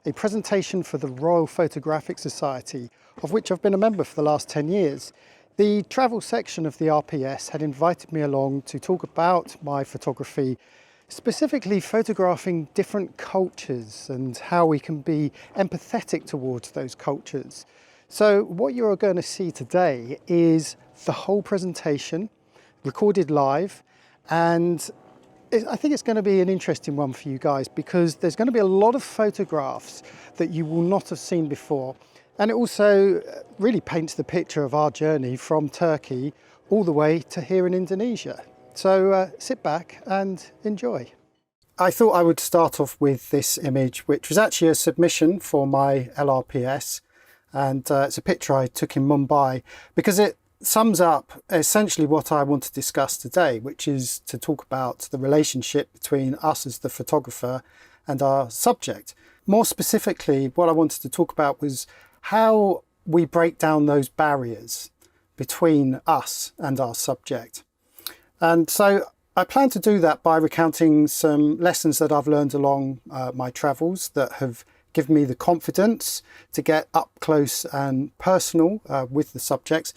a presentation for the Royal Photographic Society, of which I've been a member for the last 10 years. The travel section of the RPS had invited me along to talk about my photography, specifically photographing different cultures and how we can be empathetic towards those cultures. So what you're going to see today is the whole presentation recorded live, and I think it's going to be an interesting one for you guys because there's going to be a lot of photographs that you will not have seen before. And it also really paints the picture of our journey from Turkey all the way to here in Indonesia. So sit back and enjoy. I thought I would start off with this image, which was actually a submission for my LRPS. And it's a picture I took in Mumbai because it sums up essentially what I want to discuss today, which is to talk about the relationship between us as the photographer and our subject. More specifically, what I wanted to talk about was how we break down those barriers between us and our subject. And so I plan to do that by recounting some lessons that I've learned along my travels that have given me the confidence to get up close and personal with the subjects,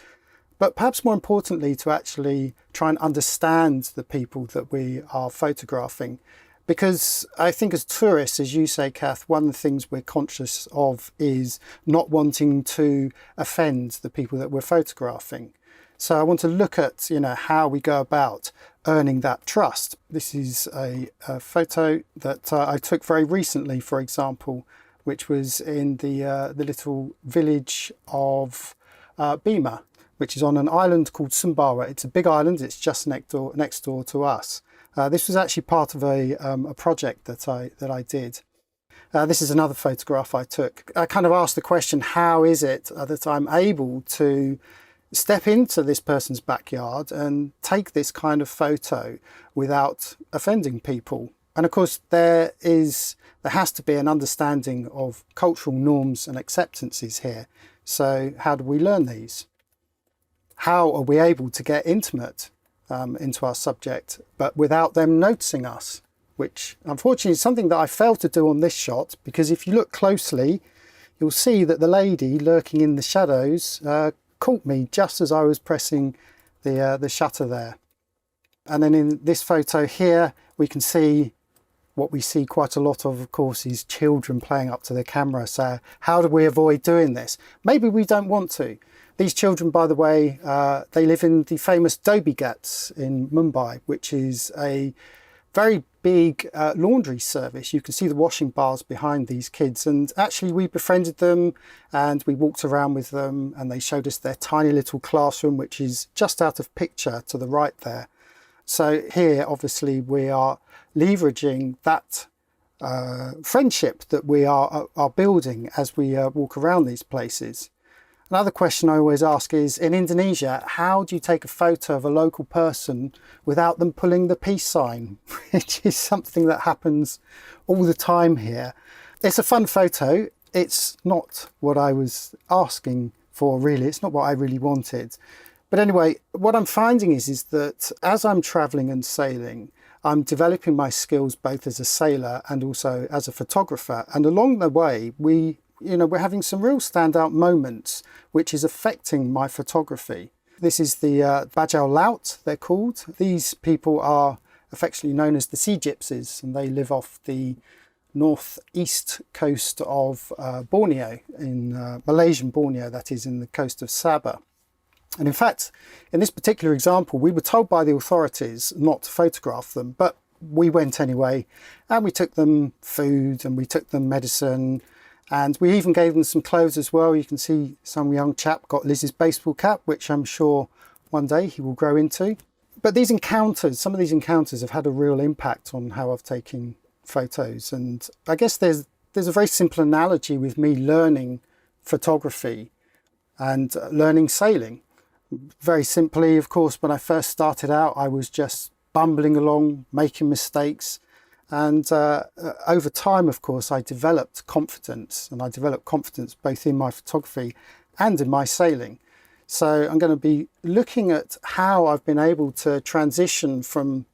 but perhaps more importantly to actually try and understand the people that we are photographing. Because I think as tourists, as you say, Kath, one of the things we're conscious of is not wanting to offend the people that we're photographing. So I want to look at, how we go about earning that trust. This is a photo that I took very recently, for example, which was in the little village of Bima, which is on an island called Sumbawa. It's a big island. It's just next door to us. This was actually part of a project that I did. This is another photograph I took. I kind of asked the question, how is it that I'm able to step into this person's backyard and take this kind of photo without offending people? And of course, there has to be an understanding of cultural norms and acceptances here. So how do we learn these? How are we able to get intimate into our subject, but without them noticing us? Which unfortunately is something that I failed to do on this shot, because if you look closely, you'll see that the lady lurking in the shadows caught me just as I was pressing the shutter there. And then in this photo here, we can see what we see quite a lot of course, is children playing up to the camera. So how do we avoid doing this? Maybe we don't want to. These children, by the way, they live in the famous Dhobi Ghats in Mumbai, which is a very big laundry service. You can see the washing bars behind these kids, and actually we befriended them and we walked around with them, and they showed us their tiny little classroom, which is just out of picture to the right there. So here obviously we are leveraging that friendship that we are building as we walk around these places. Another question I always ask is, in Indonesia, how do you take a photo of a local person without them pulling the peace sign? Which is something that happens all the time here. It's a fun photo. It's not what I was asking for, really. It's not what I really wanted. But anyway, what I'm finding is that as I'm traveling and sailing, I'm developing my skills both as a sailor and also as a photographer. And along the way, we're having some real standout moments, which is affecting my photography. This is the Bajau Laut, they're called. These people are affectionately known as the sea gypsies, and they live off the northeast coast of Borneo, in Malaysian Borneo, that is, in the coast of Sabah. And in fact, in this particular example, we were told by the authorities not to photograph them, but we went anyway, and we took them food and we took them medicine, and we even gave them some clothes as well. You can see some young chap got Liz's baseball cap, which I'm sure one day he will grow into. But these encounters, some of these encounters have had a real impact on how I've taken photos. And I guess there's a very simple analogy with me learning photography and learning sailing. Very simply, of course, when I first started out, I was just bumbling along, making mistakes. And over time, of course, I developed confidence, and I developed confidence both in my photography and in my sailing. So I'm going to be looking at how I've been able to transition from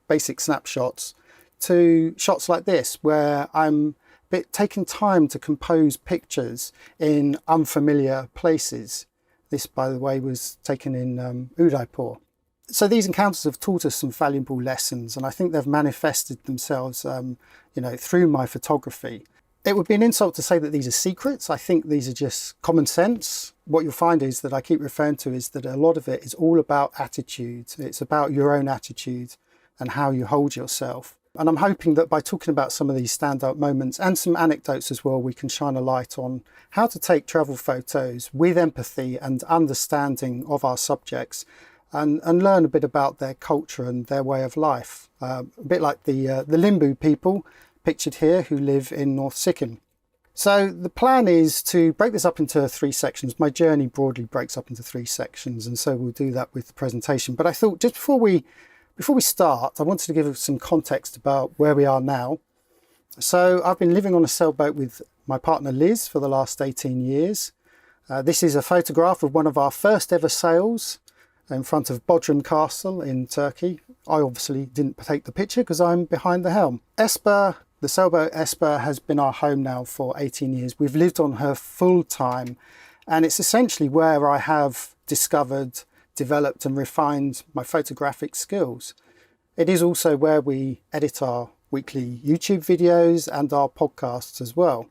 basic snapshots to shots like this, where I'm but taking time to compose pictures in unfamiliar places. This, by the way, was taken in Udaipur. So these encounters have taught us some valuable lessons, and I think they've manifested themselves through my photography. It would be an insult to say that these are secrets. I think these are just common sense. What you'll find is that I keep referring to is that a lot of it is all about attitude. It's about your own attitude and how you hold yourself. And I'm hoping that by talking about some of these standout moments and some anecdotes as well, we can shine a light on how to take travel photos with empathy and understanding of our subjects, and learn a bit about their culture and their way of life. A bit like the Limbu people pictured here who live in North Sikkim. So the plan is to break this up into 3 sections. My journey broadly breaks up into 3 sections, and so we'll do that with the presentation. But I thought just before we start, I wanted to give some context about where we are now. So I've been living on a sailboat with my partner Liz for the last 18 years. This is a photograph of one of our first ever sails in front of Bodrum Castle in Turkey. I obviously didn't take the picture because I'm behind the helm. Esper, the sailboat Esper, has been our home now for 18 years. We've lived on her full time, and it's essentially where I have discovered, developed and refined my photographic skills. It is also where we edit our weekly YouTube videos and our podcasts as well.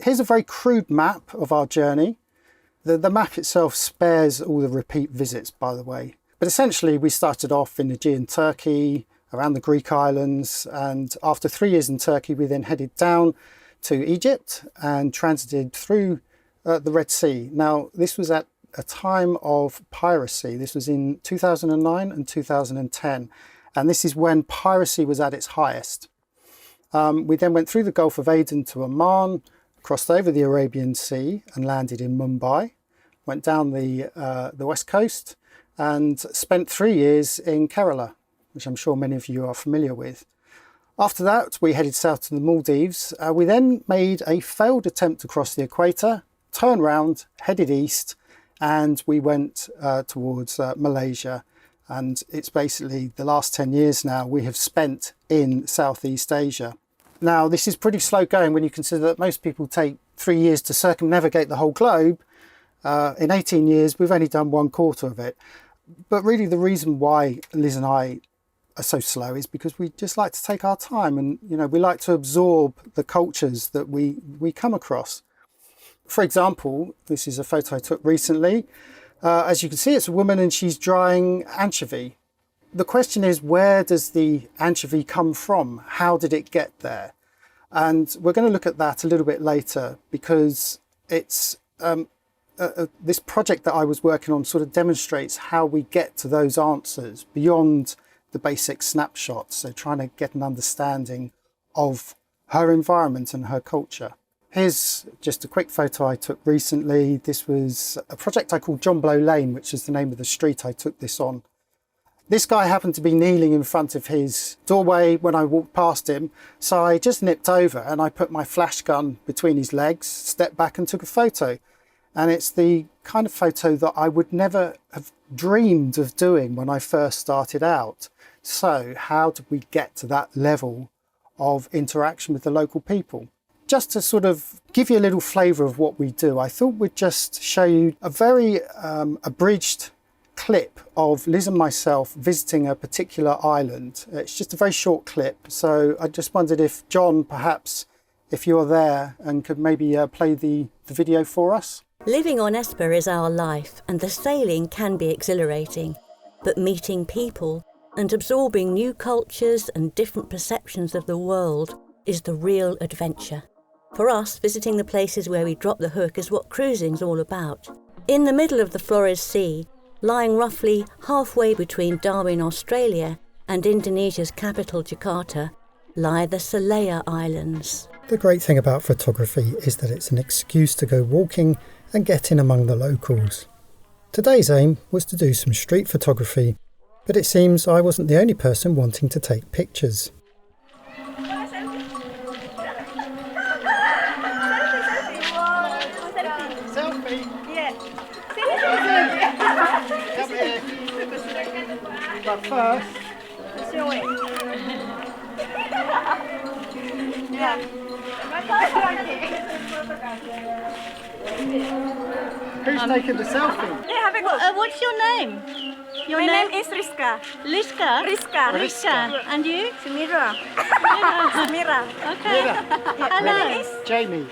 Here's a very crude map of our journey. The map itself spares all the repeat visits, by the way. But essentially we started off in Aegean Turkey, around the Greek islands, and after 3 years in Turkey we then headed down to Egypt and transited through the Red Sea. Now this was at a time of piracy. This was in 2009 and 2010, and this is when piracy was at its highest. We then went through the Gulf of Aden to Oman, crossed over the Arabian Sea and landed in Mumbai, went down the west coast and spent 3 years in Kerala, which I'm sure many of you are familiar with. After that, we headed south to the Maldives. We then made a failed attempt to cross the equator, turned round, headed east, and we went towards Malaysia. And it's basically the last 10 years now we have spent in Southeast Asia. Now, this is pretty slow going when you consider that most people take 3 years to circumnavigate the whole globe. In 18 years, we've only done 1/4 of it. But really the reason why Liz and I are so slow is because we just like to take our time, and we like to absorb the cultures that we come across. For example, this is a photo I took recently. As you can see, it's a woman and she's drying anchovy. The question is, where does the anchovy come from? How did it get there? And we're going to look at that a little bit later, because it's this project that I was working on sort of demonstrates how we get to those answers beyond the basic snapshots. So trying to get an understanding of her environment and her culture. Here's just a quick photo I took recently. This was a project I called John Blow Lane, which is the name of the street I took this on. This guy happened to be kneeling in front of his doorway when I walked past him, so I just nipped over and I put my flash gun between his legs, stepped back and took a photo. And it's the kind of photo that I would never have dreamed of doing when I first started out. So how did we get to that level of interaction with the local people? Just to sort of give you a little flavour of what we do, I thought we'd just show you a very abridged clip of Liz and myself visiting a particular island. It's just a very short clip, so I just wondered if John, perhaps, if you're there and could maybe play the video for us. Living on Esper is our life, and the sailing can be exhilarating, but meeting people and absorbing new cultures and different perceptions of the world is the real adventure. For us, visiting the places where we drop the hook is what cruising's all about. In the middle of the Flores Sea, lying roughly halfway between Darwin, Australia and Indonesia's capital, Jakarta, lie the Salaya Islands. The great thing about photography is that it's an excuse to go walking and get in among the locals. Today's aim was to do some street photography, but it seems I wasn't the only person wanting to take pictures. Selfie? Yeah. Come here. But first... Yeah. Who's taking the selfie? What's your name? My name is Rizka. Liska? Rizka. And you? Samira. Samira. Okay. Hello. Jamie.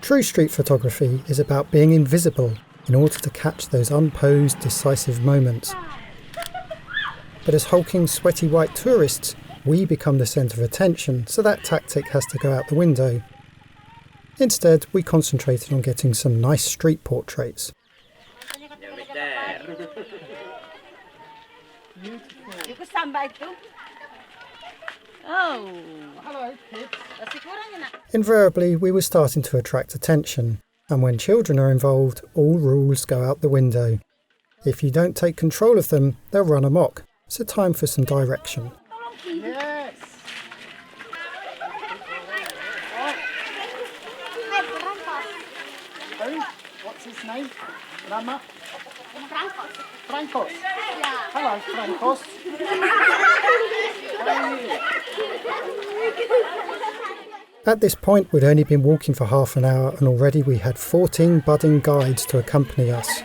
True street photography is about being invisible in order to catch those unposed, decisive moments. But as hulking, sweaty white tourists, we become the centre of attention, so that tactic has to go out the window. Instead, we concentrated on getting some nice street portraits. Oh. Hello, kids. Invariably, we were starting to attract attention, and when children are involved, all rules go out the window. If you don't take control of them, they'll run amok, so time for some direction. Yes! What's his name? Mama? Francos. Hello, Francos. At this point, we'd only been walking for half an hour and already we had 14 budding guides to accompany us.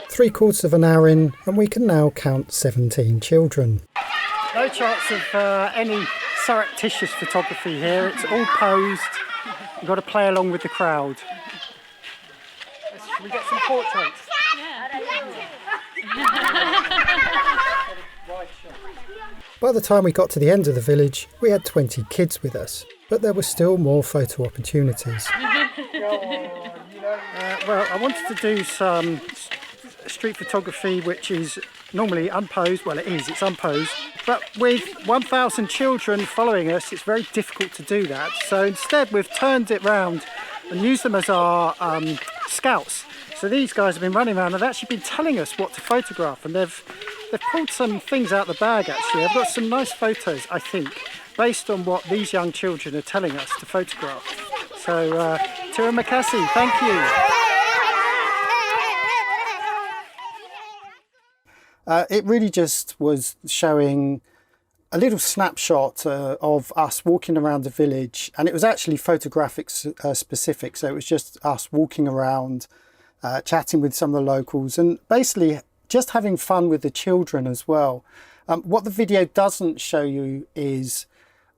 Three-quarters of an hour in and we can now count 17 children. No chance of any surreptitious photography here, it's all posed. You've got to play along with the crowd. Should we get some portraits? By the time we got to the end of the village, we had 20 kids with us, but there were still more photo opportunities. Well, I wanted to do some street photography which is normally unposed. Well, it is, it's unposed. But with 1,000 children following us, it's very difficult to do that. So instead, we've turned it round and used them as our scouts. So these guys have been running around and they've actually been telling us what to photograph, and they've pulled some things out of the bag actually. I've got some nice photos, I think, based on what these young children are telling us to photograph. So, Tura Makasi, thank you. It really just was showing a little snapshot of us walking around the village, and it was actually photographic specific, so it was just us walking around, chatting with some of the locals and basically just having fun with the children as well. What the video doesn't show you is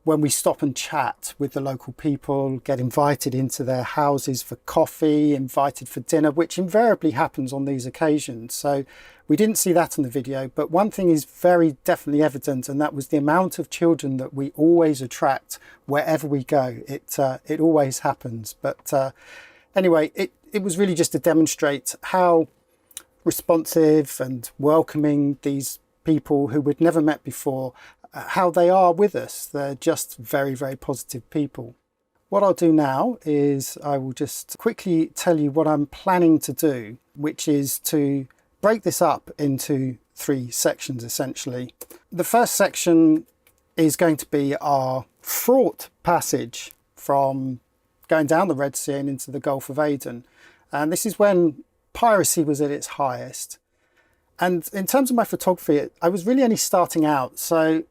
when we stop and chat with the local people, get invited into their houses for coffee, invited for dinner, which invariably happens on these occasions. So we didn't see that in the video, but one thing is very definitely evident, and that was the amount of children that we always attract wherever we go. It always happens. But anyway, it was really just to demonstrate how responsive and welcoming these people who we'd never met before, how they are with us. They're just very, very positive people. What I'll do now is I will just quickly tell you what I'm planning to do, which is to break this up into 3 sections essentially. The first section is going to be our fraught passage from going down the Red Sea and into the Gulf of Aden. And this is when piracy was at its highest. And in terms of my photography, I was really only starting out. So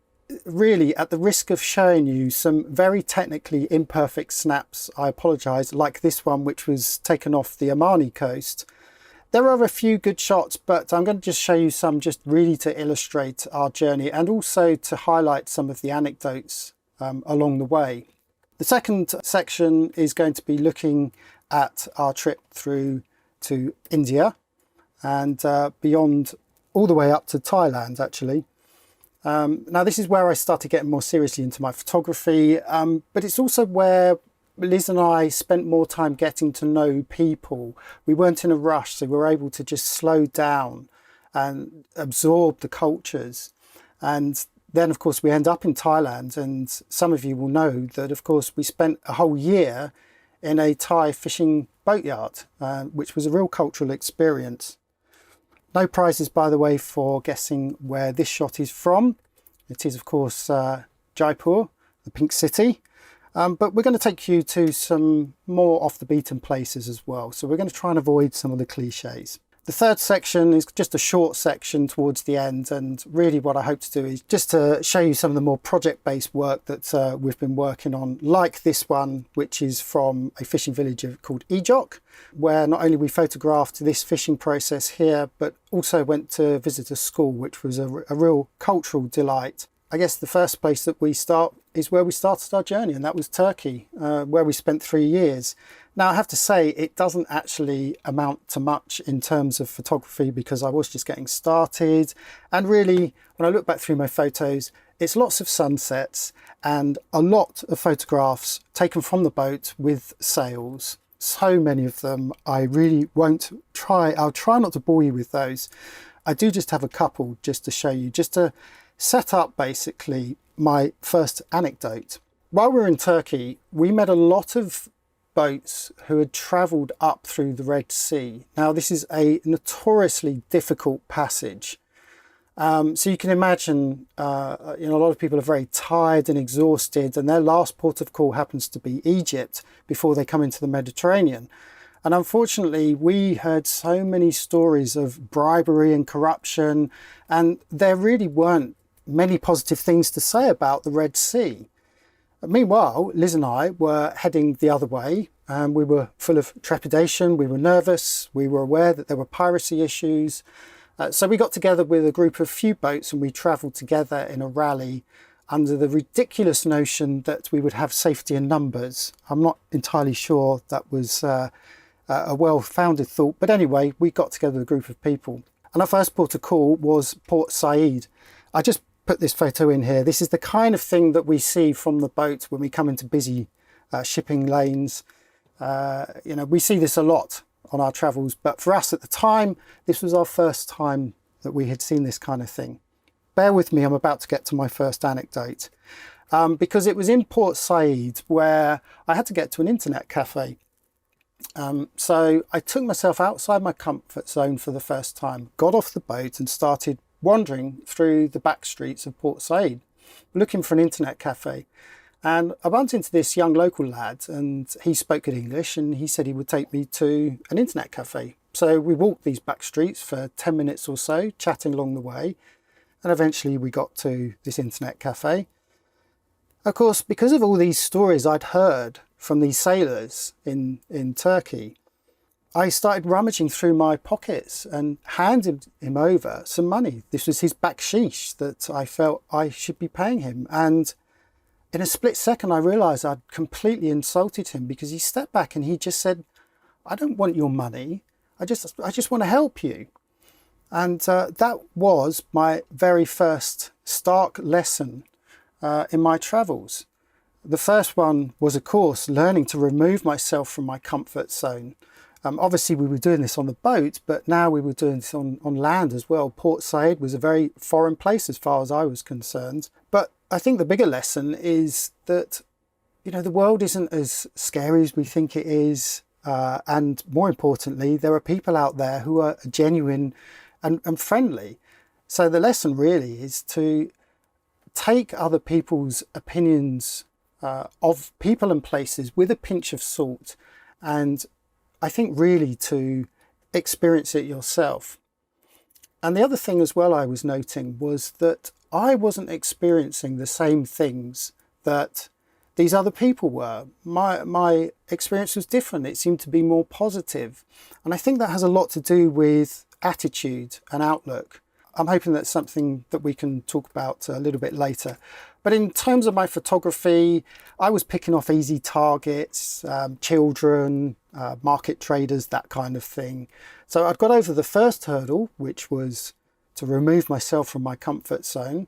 really, at the risk of showing you some very technically imperfect snaps, I apologise, like this one, which was taken off the Omani coast. There are a few good shots, but I'm going to just show you some just really to illustrate our journey and also to highlight some of the anecdotes along the way. The second section is going to be looking at our trip through to India and beyond, all the way up to Thailand actually. Now this is where I started getting more seriously into my photography, but it's also where Liz and I spent more time getting to know people. We weren't in a rush, so we were able to just slow down and absorb the cultures. And then of course we end up in Thailand, and some of you will know that of course we spent a whole year in a Thai fishing boatyard, which was a real cultural experience. No prizes, by the way, for guessing where this shot is from. It is of course Jaipur, the Pink City. But we're going to take you to some more off the beaten places as well. So we're going to try and avoid some of the cliches. The third section is just a short section towards the end, and really what I hope to do is just to show you some of the more project-based work that we've been working on, like this one, which is from a fishing village called Ejok, where not only we photographed this fishing process here, but also went to visit a school, which was a real cultural delight. I guess the first place that we start is where we started our journey, and that was Turkey, where we spent 3 years. Now, I have to say, it doesn't actually amount to much in terms of photography because I was just getting started. And really, when I look back through my photos, it's lots of sunsets and a lot of photographs taken from the boat with sails. So many of them, I really won't try. I'll try not to bore you with those. I do just have a couple just to show you, just to set up basically my first anecdote. While we were in Turkey, we met a lot of boats who had travelled up through the Red Sea. Now, this is a notoriously difficult passage. So you can imagine, a lot of people are very tired and exhausted, and their last port of call happens to be Egypt before they come into the Mediterranean. And unfortunately, we heard so many stories of bribery and corruption, and there really weren't many positive things to say about the Red Sea. Meanwhile, Liz and I were heading the other way, and we were full of trepidation, we were nervous, we were aware that there were piracy issues. So we got together with a group of few boats and we travelled together in a rally under the ridiculous notion that we would have safety in numbers. I'm not entirely sure that was a well-founded thought, but anyway, we got together with a group of people. And our first port of call was Port Said. I just put this photo in here. This is the kind of thing that we see from the boat when we come into busy shipping lanes. We see this a lot on our travels, but for us at the time, this was our first time that we had seen this kind of thing. Bear with me, I'm about to get to my first anecdote, because it was in Port Said where I had to get to an internet cafe. So I took myself outside my comfort zone for the first time, got off the boat and started wandering through the back streets of Port Said, looking for an internet cafe. And I bumped into this young local lad, and he spoke good English, and he said he would take me to an internet cafe. So we walked these back streets for 10 minutes or so, chatting along the way, and eventually we got to this internet cafe. Of course, because of all these stories I'd heard from these sailors in Turkey, I started rummaging through my pockets and handed him over some money. This was his baksheesh that I felt I should be paying him. And in a split second, I realised I'd completely insulted him, because he stepped back and he just said, "I don't want your money. I just want to help you." And that was my very first stark lesson in my travels. The first one was, of course, learning to remove myself from my comfort zone. Obviously, we were doing this on the boat, but now we were doing this on land as well. Port Said was a very foreign place as far as I was concerned. But I think the bigger lesson is that, the world isn't as scary as we think it is. And more importantly, there are people out there who are genuine and friendly. So the lesson really is to take other people's opinions of people and places with a pinch of salt, and I think really to experience it yourself. And the other thing as well I was noting was that I wasn't experiencing the same things that these other people were. My experience was different. It seemed to be more positive. And I think that has a lot to do with attitude and outlook. I'm hoping that's something that we can talk about a little bit later. But in terms of my photography, I was picking off easy targets, children, market traders, that kind of thing. So I'd got over the first hurdle, which was to remove myself from my comfort zone.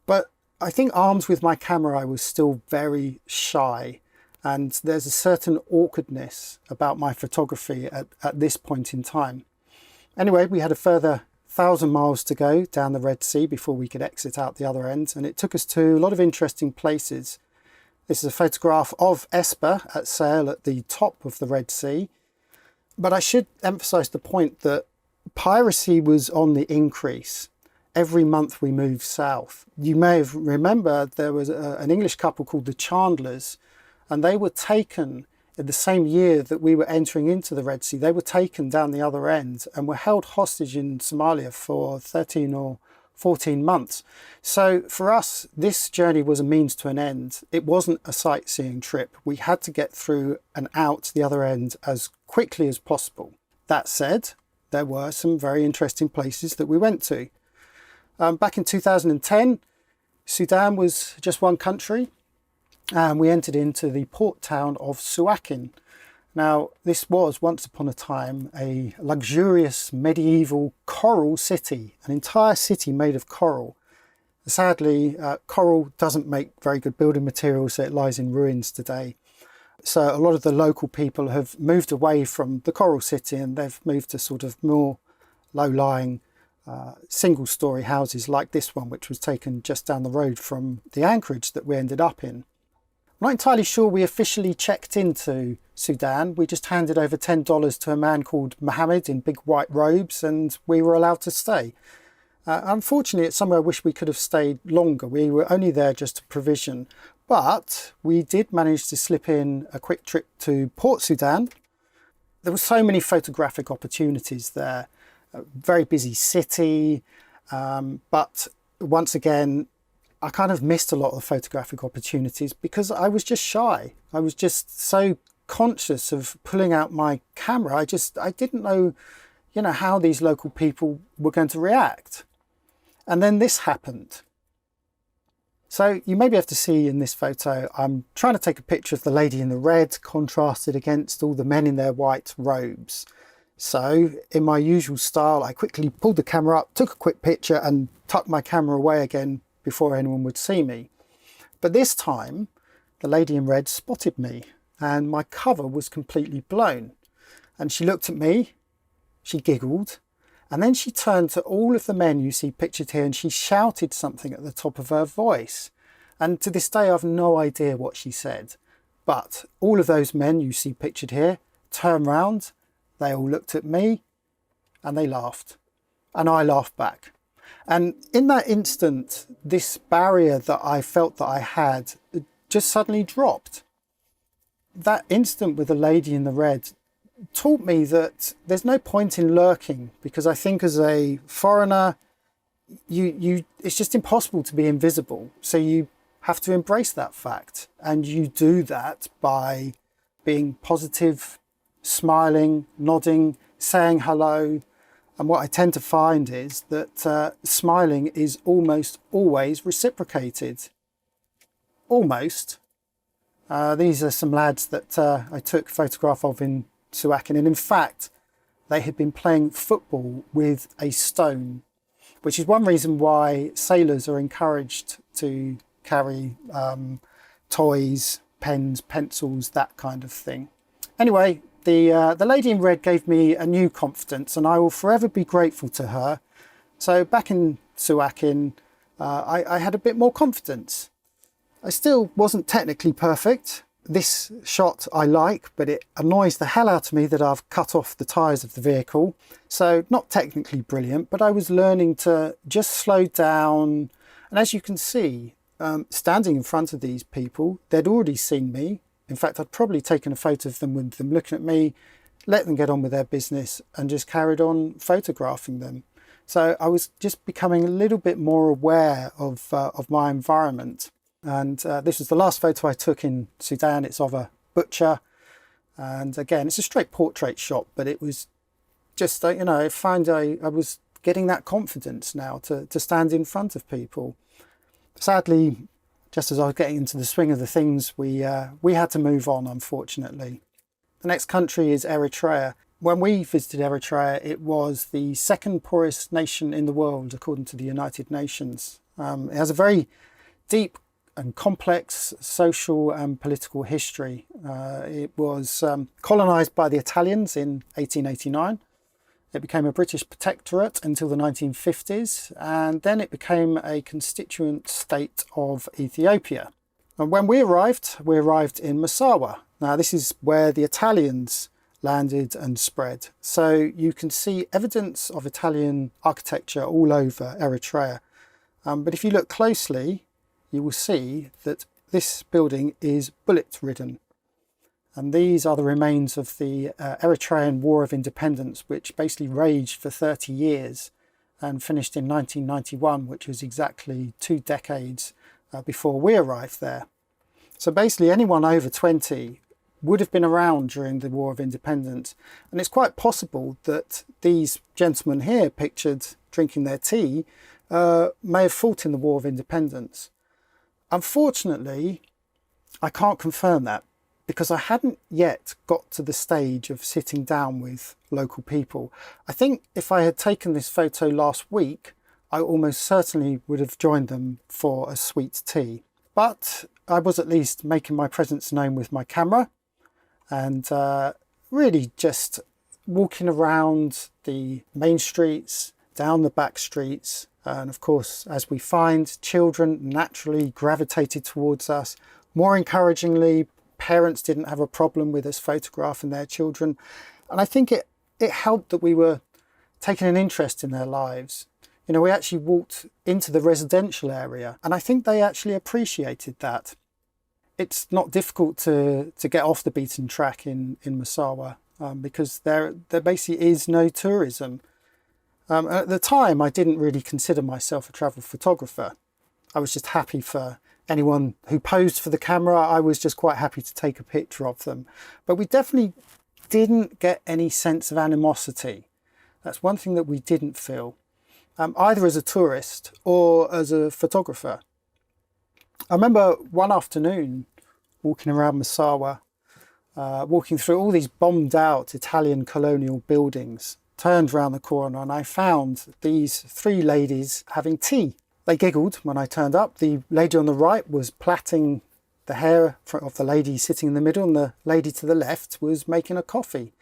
But I think armed with my camera, I was still very shy. And there's a certain awkwardness about my photography at this point in time. Anyway, we had a further 1,000 miles to go down the Red Sea before we could exit out the other end, and it took us to a lot of interesting places. This is a photograph of Esper at sail at the top of the Red Sea. But I should emphasize the point that piracy was on the increase. Every month we moved south. You may have remembered there was an English couple called the Chandlers, and they were taken in the same year that we were entering into the Red Sea, they were taken down the other end and were held hostage in Somalia for 13 or 14 months. So for us, this journey was a means to an end. It wasn't a sightseeing trip. We had to get through and out the other end as quickly as possible. That said, there were some very interesting places that we went to. Back in 2010, Sudan was just one country, and we entered into the port town of Suakin. Now, this was once upon a time a luxurious medieval coral city, an entire city made of coral. Sadly, coral doesn't make very good building materials, so it lies in ruins today. So a lot of the local people have moved away from the coral city and they've moved to sort of more low-lying single-storey houses like this one, which was taken just down the road from the anchorage that we ended up in. I'm not entirely sure we officially checked into Sudan. We just handed over $10 to a man called Mohammed in big white robes and we were allowed to stay. Unfortunately, it's somewhere I wish we could have stayed longer. We were only there just to provision, but we did manage to slip in a quick trip to Port Sudan. There were so many photographic opportunities there. A very busy city, but once again, I kind of missed a lot of the photographic opportunities because I was just shy. I was just so conscious of pulling out my camera. I didn't know, how these local people were going to react. And then this happened. So you may be able to see in this photo, I'm trying to take a picture of the lady in the red contrasted against all the men in their white robes. So in my usual style, I quickly pulled the camera up, took a quick picture and tucked my camera away again before anyone would see me. But this time, the lady in red spotted me and my cover was completely blown. And she looked at me, she giggled, and then she turned to all of the men you see pictured here and she shouted something at the top of her voice. And to this day, I've no idea what she said. But all of those men you see pictured here turned round, they all looked at me and they laughed. And I laughed back. And in that instant, this barrier that I felt that I had just suddenly dropped. That instant with the lady in the red taught me that there's no point in lurking, because I think as a foreigner, it's just impossible to be invisible. So you have to embrace that fact. And you do that by being positive, smiling, nodding, saying hello. And what I tend to find is that smiling is almost always reciprocated. Almost. These are some lads that I took a photograph of in Suakin, and in fact they had been playing football with a stone, which is one reason why sailors are encouraged to carry toys, pens, pencils, that kind of thing. Anyway, the lady in red gave me a new confidence and I will forever be grateful to her. So back in Suakin, I had a bit more confidence. I still wasn't technically perfect. This shot I like, but it annoys the hell out of me that I've cut off the tyres of the vehicle. So not technically brilliant, but I was learning to just slow down. And as you can see, standing in front of these people, they'd already seen me. In fact, I'd probably taken a photo of them with them looking at me, let them get on with their business and just carried on photographing them. So I was just becoming a little bit more aware of my environment. And this was the last photo I took in Sudan. It's of a butcher. And again, it's a straight portrait shot, but it was just, I find I was getting that confidence now to stand in front of people. Sadly, just as I was getting into the swing of the things, we had to move on, unfortunately. The next country is Eritrea. When we visited Eritrea, it was the second poorest nation in the world, according to the United Nations. It has a very deep and complex social and political history. It was colonised by the Italians in 1889. It became a British protectorate until the 1950s, and then it became a constituent state of Ethiopia. And when we arrived in Massawa. Now this is where the Italians landed and spread. So you can see evidence of Italian architecture all over Eritrea. But if you look closely, you will see that this building is bullet ridden. And these are the remains of the Eritrean War of Independence, which basically raged for 30 years and finished in 1991, which was exactly 2 decades before we arrived there. So basically anyone over 20 would have been around during the War of Independence. And it's quite possible that these gentlemen here pictured drinking their tea may have fought in the War of Independence. Unfortunately, I can't confirm that because I hadn't yet got to the stage of sitting down with local people. I think if I had taken this photo last week, I almost certainly would have joined them for a sweet tea. But I was at least making my presence known with my camera and really just walking around the main streets, down the back streets. And of course, as we find, children naturally gravitated towards us. More encouragingly, parents didn't have a problem with us photographing their children. And I think it helped that we were taking an interest in their lives. You know, we actually walked into the residential area and I think they actually appreciated that. It's not difficult to get off the beaten track in Massawa because there basically is no tourism. At the time, I didn't really consider myself a travel photographer. I was just happy for anyone who posed for the camera. I was just quite happy to take a picture of them. But we definitely didn't get any sense of animosity. That's one thing that we didn't feel, either as a tourist or as a photographer. I remember one afternoon walking around Massawa, walking through all these bombed out Italian colonial buildings, turned round the corner and I found these 3 ladies having tea. They giggled when I turned up. The lady on the right was plaiting the hair of the lady sitting in the middle and the lady to the left was making a coffee.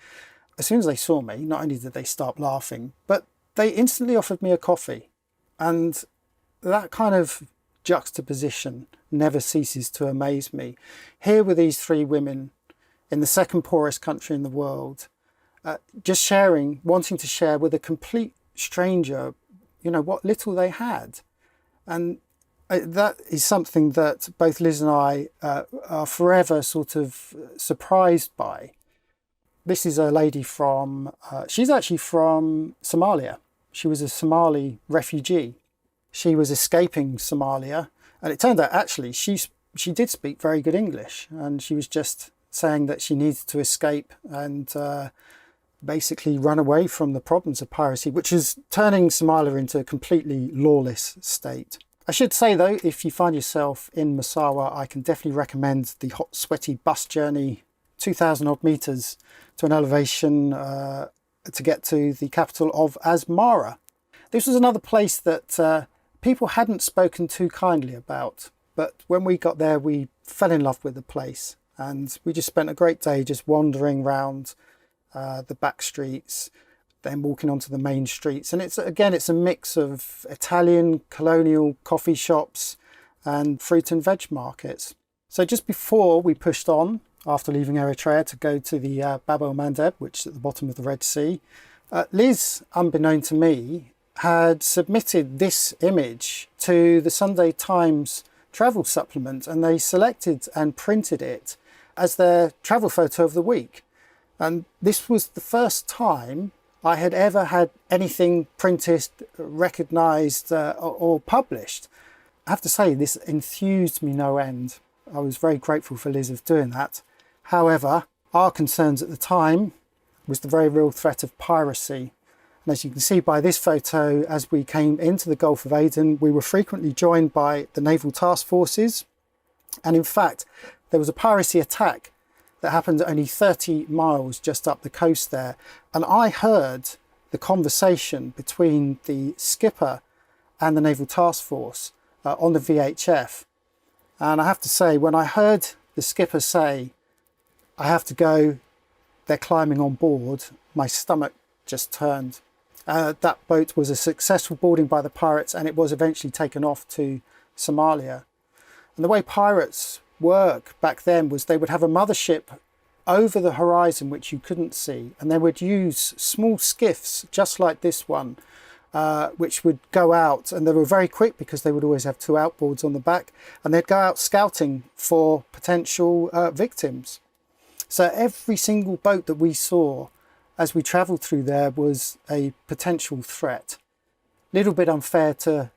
As soon as they saw me, not only did they start laughing, but they instantly offered me a coffee. And that kind of juxtaposition never ceases to amaze me. Here were these 3 women in the second poorest country in the world, just sharing, wanting to share with a complete stranger, you know, what little they had. And that is something that both Liz and I are forever sort of surprised by. This is a lady from, she's actually from Somalia. She was a Somali refugee. She was escaping Somalia. And it turned out actually she did speak very good English. And she was just saying that she needed to escape and basically run away from the problems of piracy, which is turning Somalia into a completely lawless state. I should say though, if you find yourself in Massawa, I can definitely recommend the hot, sweaty bus journey, 2,000 odd meters to an elevation to get to the capital of Asmara. This was another place that people hadn't spoken too kindly about, but when we got there, we fell in love with the place and we just spent a great day just wandering around the back streets, then walking onto the main streets. And it's a mix of Italian colonial coffee shops and fruit and veg markets. So just before we pushed on, after leaving Eritrea to go to the Bab el Mandeb, which is at the bottom of the Red Sea, Liz, unbeknown to me, had submitted this image to the Sunday Times travel supplement and they selected and printed it as their travel photo of the week. And this was the first time I had ever had anything printed, recognised or published. I have to say, this enthused me no end. I was very grateful for Liz of doing that. However, our concerns at the time was the very real threat of piracy. And as you can see by this photo, as we came into the Gulf of Aden, we were frequently joined by the naval task forces. And in fact, there was a piracy attack that happened only 30 miles just up the coast there. And I heard the conversation between the skipper and the Naval Task Force on the VHF. And I have to say, when I heard the skipper say, "I have to go, they're climbing on board," my stomach just turned. That boat was a successful boarding by the pirates and it was eventually taken off to Somalia. And the way pirates work back then was they would have a mothership over the horizon which you couldn't see, and they would use small skiffs just like this one which would go out, and they were very quick because they would always have 2 outboards on the back, and they'd go out scouting for potential victims. So every single boat that we saw as we travelled through there was a potential threat. Little bit unfair to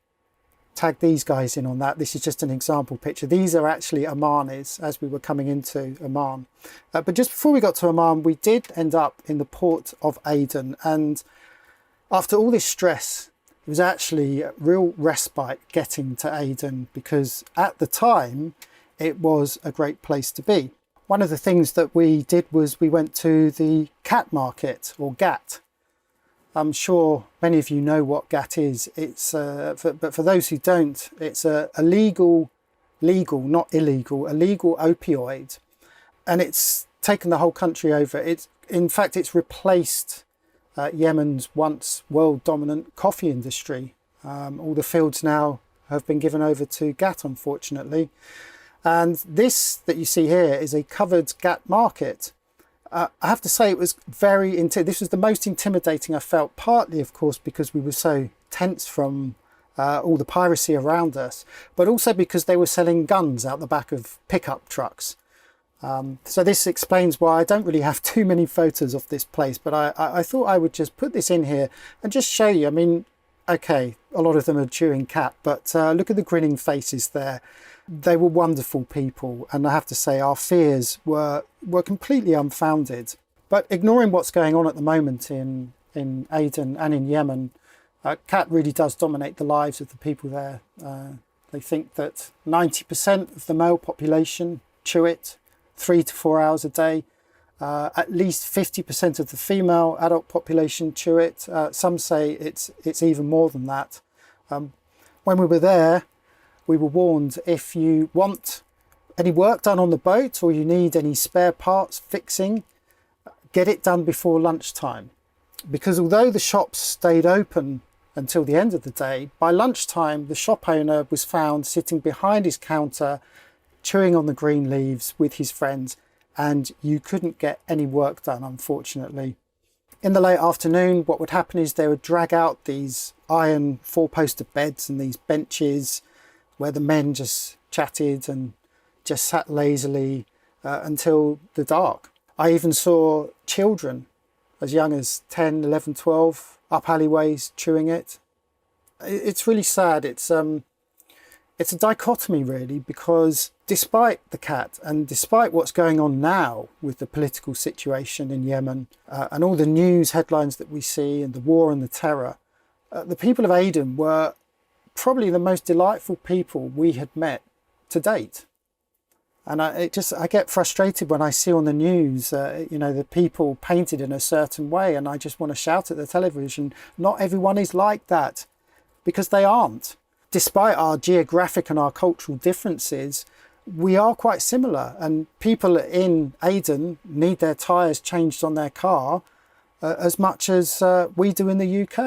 tag these guys in on that. This is just an example picture. These are actually Omanis as we were coming into Oman. But just before we got to Oman, we did end up in the port of Aden. And after all this stress, it was actually a real respite getting to Aden, because at the time, it was a great place to be. One of the things that we did was we went to the cat market, or GAT. I'm sure many of you know what GAT is. It's but for those who don't, it's a legal, not illegal, a legal opioid, and it's taken the whole country over. In fact, it's replaced Yemen's once world dominant coffee industry. All the fields now have been given over to GAT, unfortunately. And this that you see here is a covered GAT market. I have to say it was this was the most intimidating I felt, partly of course because we were so tense from all the piracy around us, but also because they were selling guns out the back of pickup trucks. So this explains why I don't really have too many photos of this place, but I thought I would just put this in here and just show you. I mean, okay, a lot of them are chewing cat, but look at the grinning faces there. They were wonderful people, and I have to say our fears were completely unfounded. But ignoring what's going on at the moment in Aden and in Yemen, cat really does dominate the lives of the people there. They think that 90% of the male population chew it 3 to 4 hours a day. At least 50% of the female adult population chew it. Some say it's even more than that. When we were there, we were warned, if you want any work done on the boat or you need any spare parts fixing, get it done before lunchtime. Because although the shops stayed open until the end of the day, by lunchtime the shop owner was found sitting behind his counter chewing on the green leaves with his friends, and you couldn't get any work done, unfortunately. In the late afternoon, what would happen is they would drag out these iron four-poster beds and these benches where the men just chatted and just sat lazily until the dark. I even saw children as young as 10, 11, 12 up alleyways chewing it. It's really sad. It's a dichotomy really, because despite the cat and despite what's going on now with the political situation in Yemen and all the news headlines that we see and the war and the terror, the people of Aden were probably the most delightful people we had met to date. And I get frustrated when I see on the news, the people painted in a certain way, and I just want to shout at the television, not everyone is like that, because they aren't. Despite our geographic and our cultural differences, we are quite similar, and people in Aden need their tyres changed on their car as much as we do in the UK.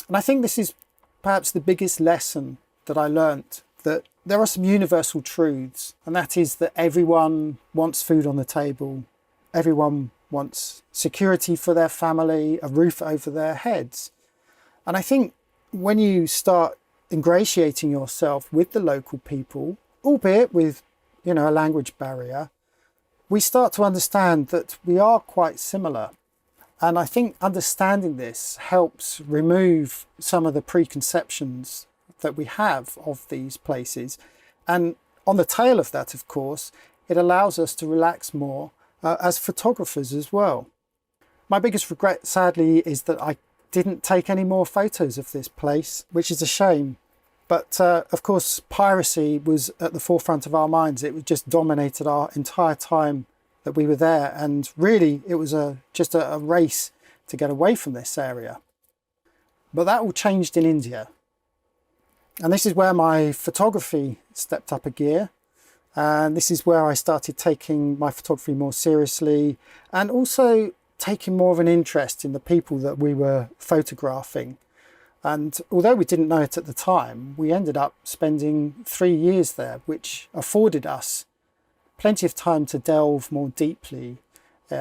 And I think this is perhaps the biggest lesson that I learnt, that there are some universal truths, and that is that everyone wants food on the table, everyone wants security for their family, a roof over their heads. And I think when you start ingratiating yourself with the local people, albeit with a language barrier, we start to understand that we are quite similar. And I think understanding this helps remove some of the preconceptions that we have of these places. And on the tail of that, of course, it allows us to relax more as photographers as well. My biggest regret, sadly, is that I didn't take any more photos of this place, which is a shame. But of course, piracy was at the forefront of our minds. It just dominated our entire time that we were there, and really it was just a race to get away from this area. But that all changed in India, and this is where my photography stepped up a gear, and this is where I started taking my photography more seriously, and also taking more of an interest in the people that we were photographing. And although we didn't know it at the time, we ended up spending 3 years there, which afforded us plenty of time to delve more deeply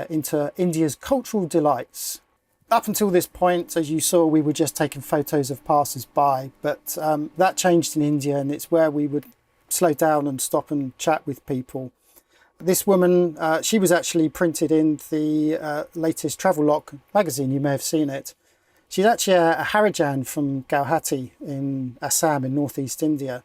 into India's cultural delights. Up until this point, as you saw, we were just taking photos of passers-by, but that changed in India, and it's where we would slow down and stop and chat with people. This woman, she was actually printed in the latest Travelogue magazine. You may have seen it. She's actually a Harijan from Guwahati in Assam in northeast India.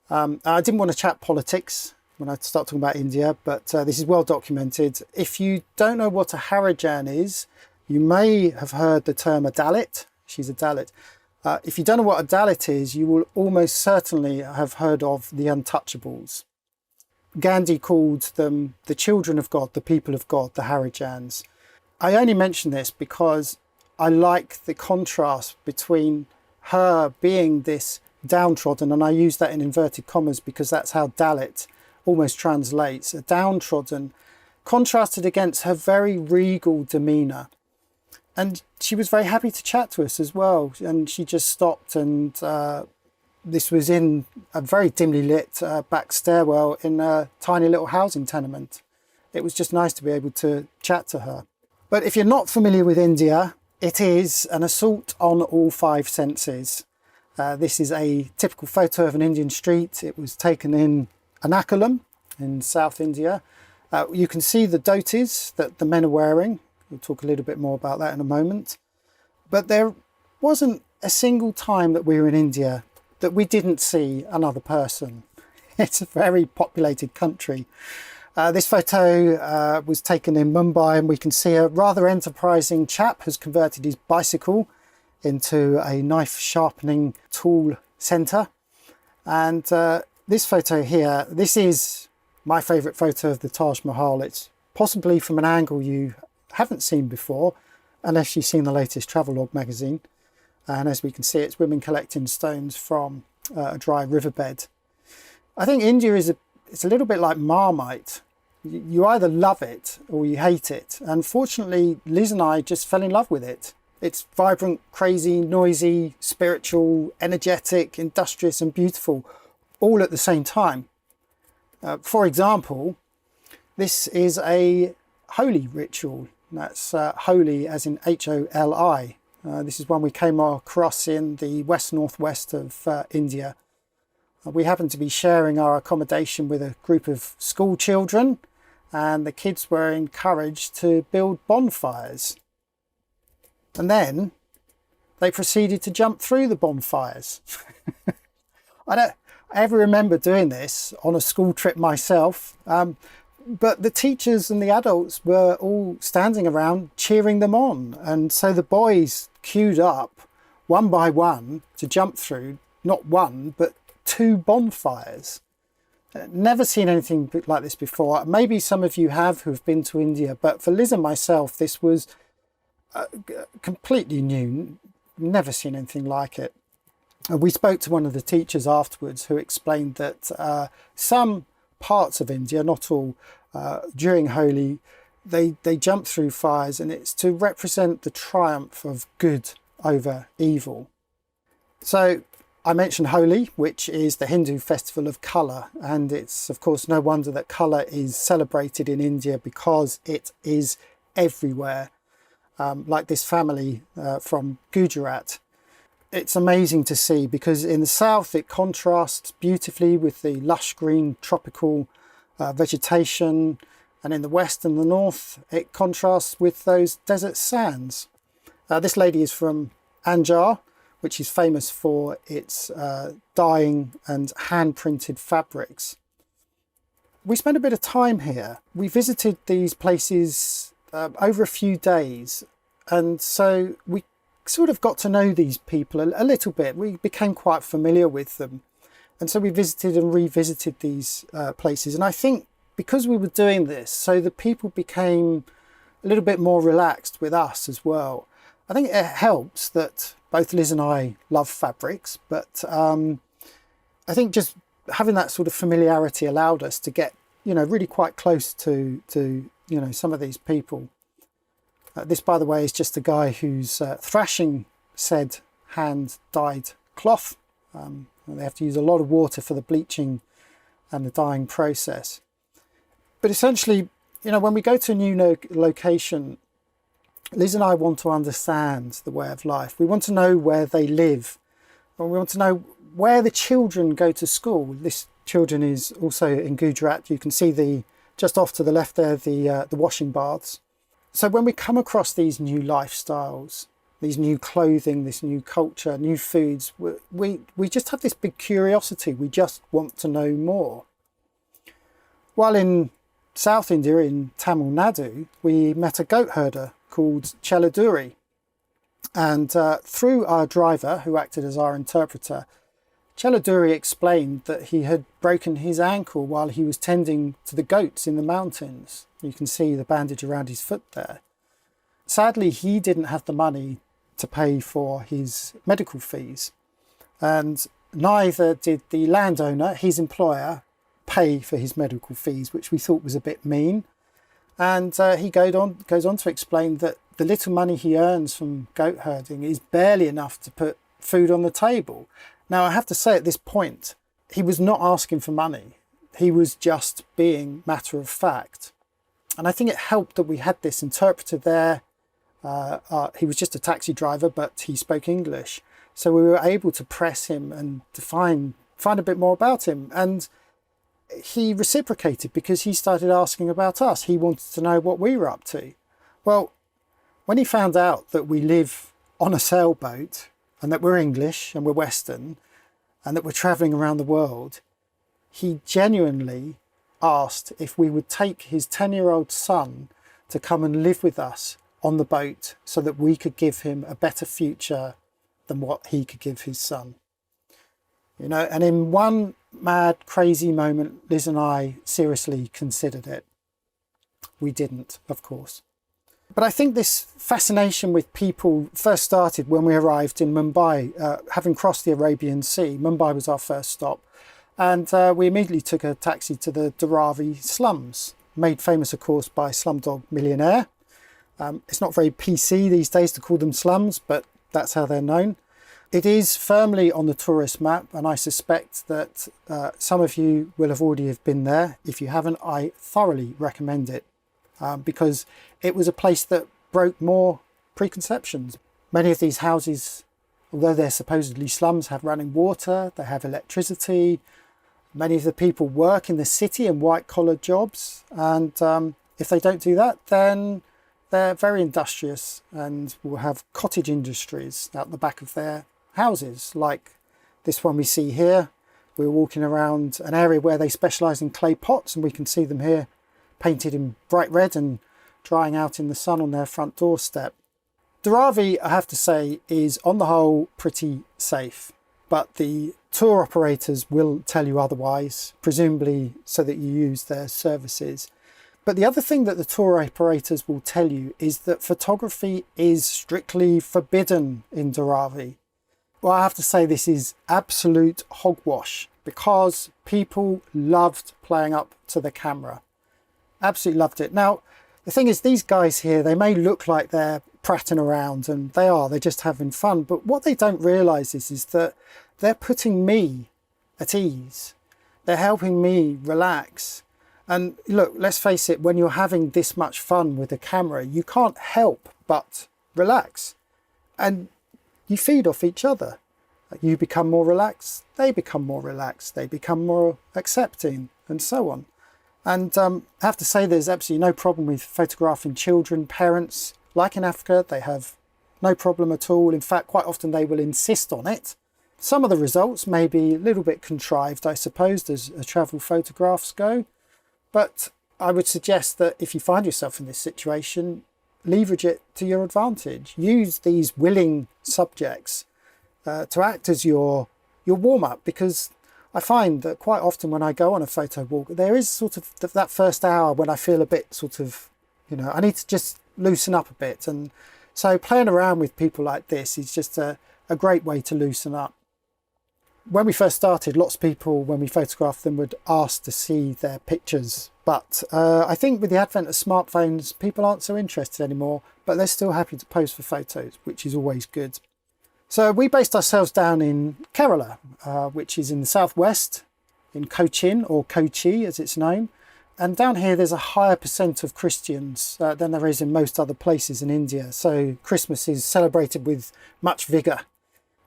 I didn't want to chat politics when I start talking about India, but this is well documented. If you don't know what a Harijan is, you may have heard the term a Dalit. She's a Dalit. If you don't know what a Dalit is, you will almost certainly have heard of the Untouchables. Gandhi called them the children of God, the people of God, the Harijans. I only mention this because I like the contrast between her being this downtrodden, and I use that in inverted commas because that's how Dalit almost translates, a downtrodden, contrasted against her very regal demeanour. And she was very happy to chat to us as well, and she just stopped, and this was in a very dimly lit back stairwell in a tiny little housing tenement. It was just nice to be able to chat to her. But if you're not familiar with India, it is an assault on all five senses. This is a typical photo of an Indian street. It was taken in Ernakulam in South India. You can see the dhotis that the men are wearing. We'll talk a little bit more about that in a moment. But there wasn't a single time that we were in India that we didn't see another person. It's a very populated country. This photo was taken in Mumbai, and we can see a rather enterprising chap has converted his bicycle into a knife sharpening tool centre. And this photo here, this is my favourite photo of the Taj Mahal. It's possibly from an angle you haven't seen before, unless you've seen the latest Travelogue magazine. And as we can see, it's women collecting stones from a dry riverbed. I think India it's a little bit like Marmite. You either love it or you hate it. And fortunately, Liz and I just fell in love with it. It's vibrant, crazy, noisy, spiritual, energetic, industrious and beautiful, all at the same time. For example, this is a Holi ritual. That's Holi as in Holi. This is one we came across in the west-northwest of India. We happened to be sharing our accommodation with a group of school children, and the kids were encouraged to build bonfires. And then they proceeded to jump through the bonfires. I don't ever remember doing this on a school trip myself, but the teachers and the adults were all standing around cheering them on. And so the boys queued up one by one to jump through, not one, but 2 bonfires. Never seen anything like this before. Maybe some of you have who've been to India, but for Liz and myself, this was completely new. Never seen anything like it. And we spoke to one of the teachers afterwards who explained that some parts of India, not all, during Holi, they jump through fires, and it's to represent the triumph of good over evil. So I mentioned Holi, which is the Hindu festival of colour, and it's of course no wonder that colour is celebrated in India because it is everywhere. Like this family from Gujarat. It's amazing to see because in the south it contrasts beautifully with the lush green tropical vegetation, and in the west and the north it contrasts with those desert sands. This lady is from Anjar, which is famous for its dyeing and hand-printed fabrics. We spent a bit of time here. We visited these places over a few days, and so we sort of got to know these people a little bit. We became quite familiar with them, and so we visited and revisited these places. And I think because we were doing this, so the people became a little bit more relaxed with us as well. I think it helps that both Liz and I love fabrics, but I think just having that sort of familiarity allowed us to get, really quite close to some of these people. This, by the way, is just a guy who's thrashing said hand-dyed cloth. They have to use a lot of water for the bleaching and the dyeing process. But essentially, when we go to a new location, Liz and I want to understand the way of life. We want to know where they live, and we want to know where the children go to school. This children is also in Gujarat. You can see the Just off to the left there, the washing baths. So when we come across these new lifestyles, these new clothing, this new culture, new foods, we just have this big curiosity. We just want to know more. While in South India, in Tamil Nadu, we met a goat herder called Cheladuri. And through our driver, who acted as our interpreter, Cheladuri explained that he had broken his ankle while he was tending to the goats in the mountains. You can see the bandage around his foot there. Sadly, he didn't have the money to pay for his medical fees, and neither did the landowner, his employer, pay for his medical fees, which we thought was a bit mean. And he goes on to explain that the little money he earns from goat herding is barely enough to put food on the table. Now, I have to say at this point, he was not asking for money. He was just being matter of fact. And I think it helped that we had this interpreter there. He was just a taxi driver, but he spoke English. So we were able to press him and to find a bit more about him. And he reciprocated because he started asking about us. He wanted to know what we were up to. Well, when he found out that we live on a sailboat and that we're English and we're Western and that we're travelling around the world, he genuinely asked if we would take his 10-year-old son to come and live with us on the boat so that we could give him a better future than what he could give his son. You know, and in one mad, crazy moment, Liz and I seriously considered it. We didn't, of course. But I think this fascination with people first started when we arrived in Mumbai, having crossed the Arabian Sea. Mumbai was our first stop. And we immediately took a taxi to the Dharavi slums, made famous, of course, by Slumdog Millionaire. It's not very PC these days to call them slums, but that's how they're known. It is firmly on the tourist map, and I suspect that some of you will have already have been there. If you haven't, I thoroughly recommend it because it was a place that broke more preconceptions. Many of these houses, although they're supposedly slums, have running water, they have electricity. Many of the people work in the city in white-collar jobs, and if they don't do that, then they're very industrious and will have cottage industries out the back of their houses, like this one we see here. We're walking around an area where they specialise in clay pots, and we can see them here painted in bright red and drying out in the sun on their front doorstep. Dharavi, I have to say, is on the whole pretty safe, but the tour operators will tell you otherwise, presumably so that you use their services. But the other thing that the tour operators will tell you is that photography is strictly forbidden in Dharavi. Well, I have to say this is absolute hogwash because people loved playing up to the camera. Absolutely loved it. Now, the thing is, these guys here, they may look like they're prattling around, and they're just having fun. But what they don't realise is that they're putting me at ease. They're helping me relax. And look, let's face it, when you're having this much fun with a camera, you can't help but relax. And you feed off each other. You become more relaxed, they become more relaxed, they become more accepting, and so on. And I have to say there's absolutely no problem with photographing children, parents. Like in Africa, they have no problem at all. In fact, quite often they will insist on it. Some of the results may be a little bit contrived, I suppose, as travel photographs go. But I would suggest that if you find yourself in this situation, leverage it to your advantage. Use these willing subjects to act as your warm-up, because I find that quite often when I go on a photo walk, there is sort of that first hour when I feel a bit sort of, I need to just loosen up a bit. And so playing around with people like this is just a great way to loosen up. When we first started, lots of people, when we photographed them, would ask to see their pictures. But I think with the advent of smartphones, people aren't so interested anymore, but they're still happy to pose for photos, which is always good. So we based ourselves down in Kerala, which is in the southwest, in Cochin, or Kochi as it's known. And down here there's a higher percent of Christians than there is in most other places in India. So Christmas is celebrated with much vigour.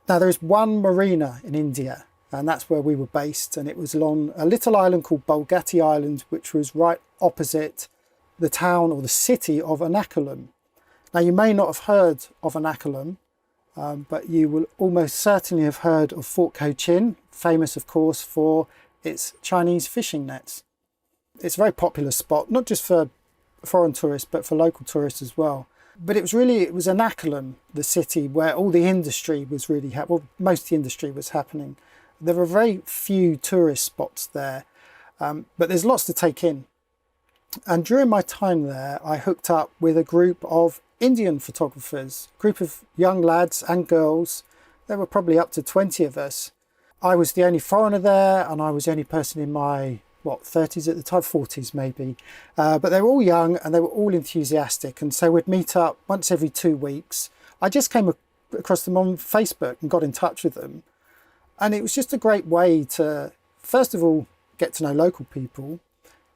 Now there is one marina in India, and that's where we were based. And it was along a little island called Bulgati Island, which was right opposite the town or the city of Anakalum. Now, you may not have heard of Anakalum, but you will almost certainly have heard of Fort Cochin, famous, of course, for its Chinese fishing nets. It's a very popular spot, not just for foreign tourists, but for local tourists as well. But it was Anakalum, the city, where all the industry was really most of the industry was happening. There were very few tourist spots there, but there's lots to take in. And during my time there, I hooked up with a group of Indian photographers, a group of young lads and girls. There were probably up to 20 of us. I was the only foreigner there, and I was the only person in my 30s at the time, 40s maybe. But they were all young and they were all enthusiastic. And so we'd meet up once every 2 weeks. I just came across them on Facebook and got in touch with them. And it was just a great way to, first of all, get to know local people.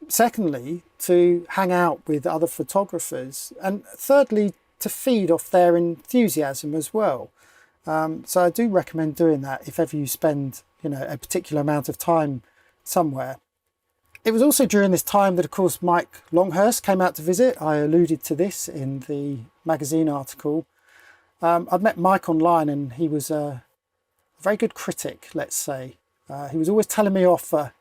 Secondly, to hang out with other photographers. And thirdly, to feed off their enthusiasm as well. So I do recommend doing that if ever you spend, a particular amount of time somewhere. It was also during this time that, of course, Mike Longhurst came out to visit. I alluded to this in the magazine article. I'd met Mike online, and he was a very good critic, let's say. He was always telling me off for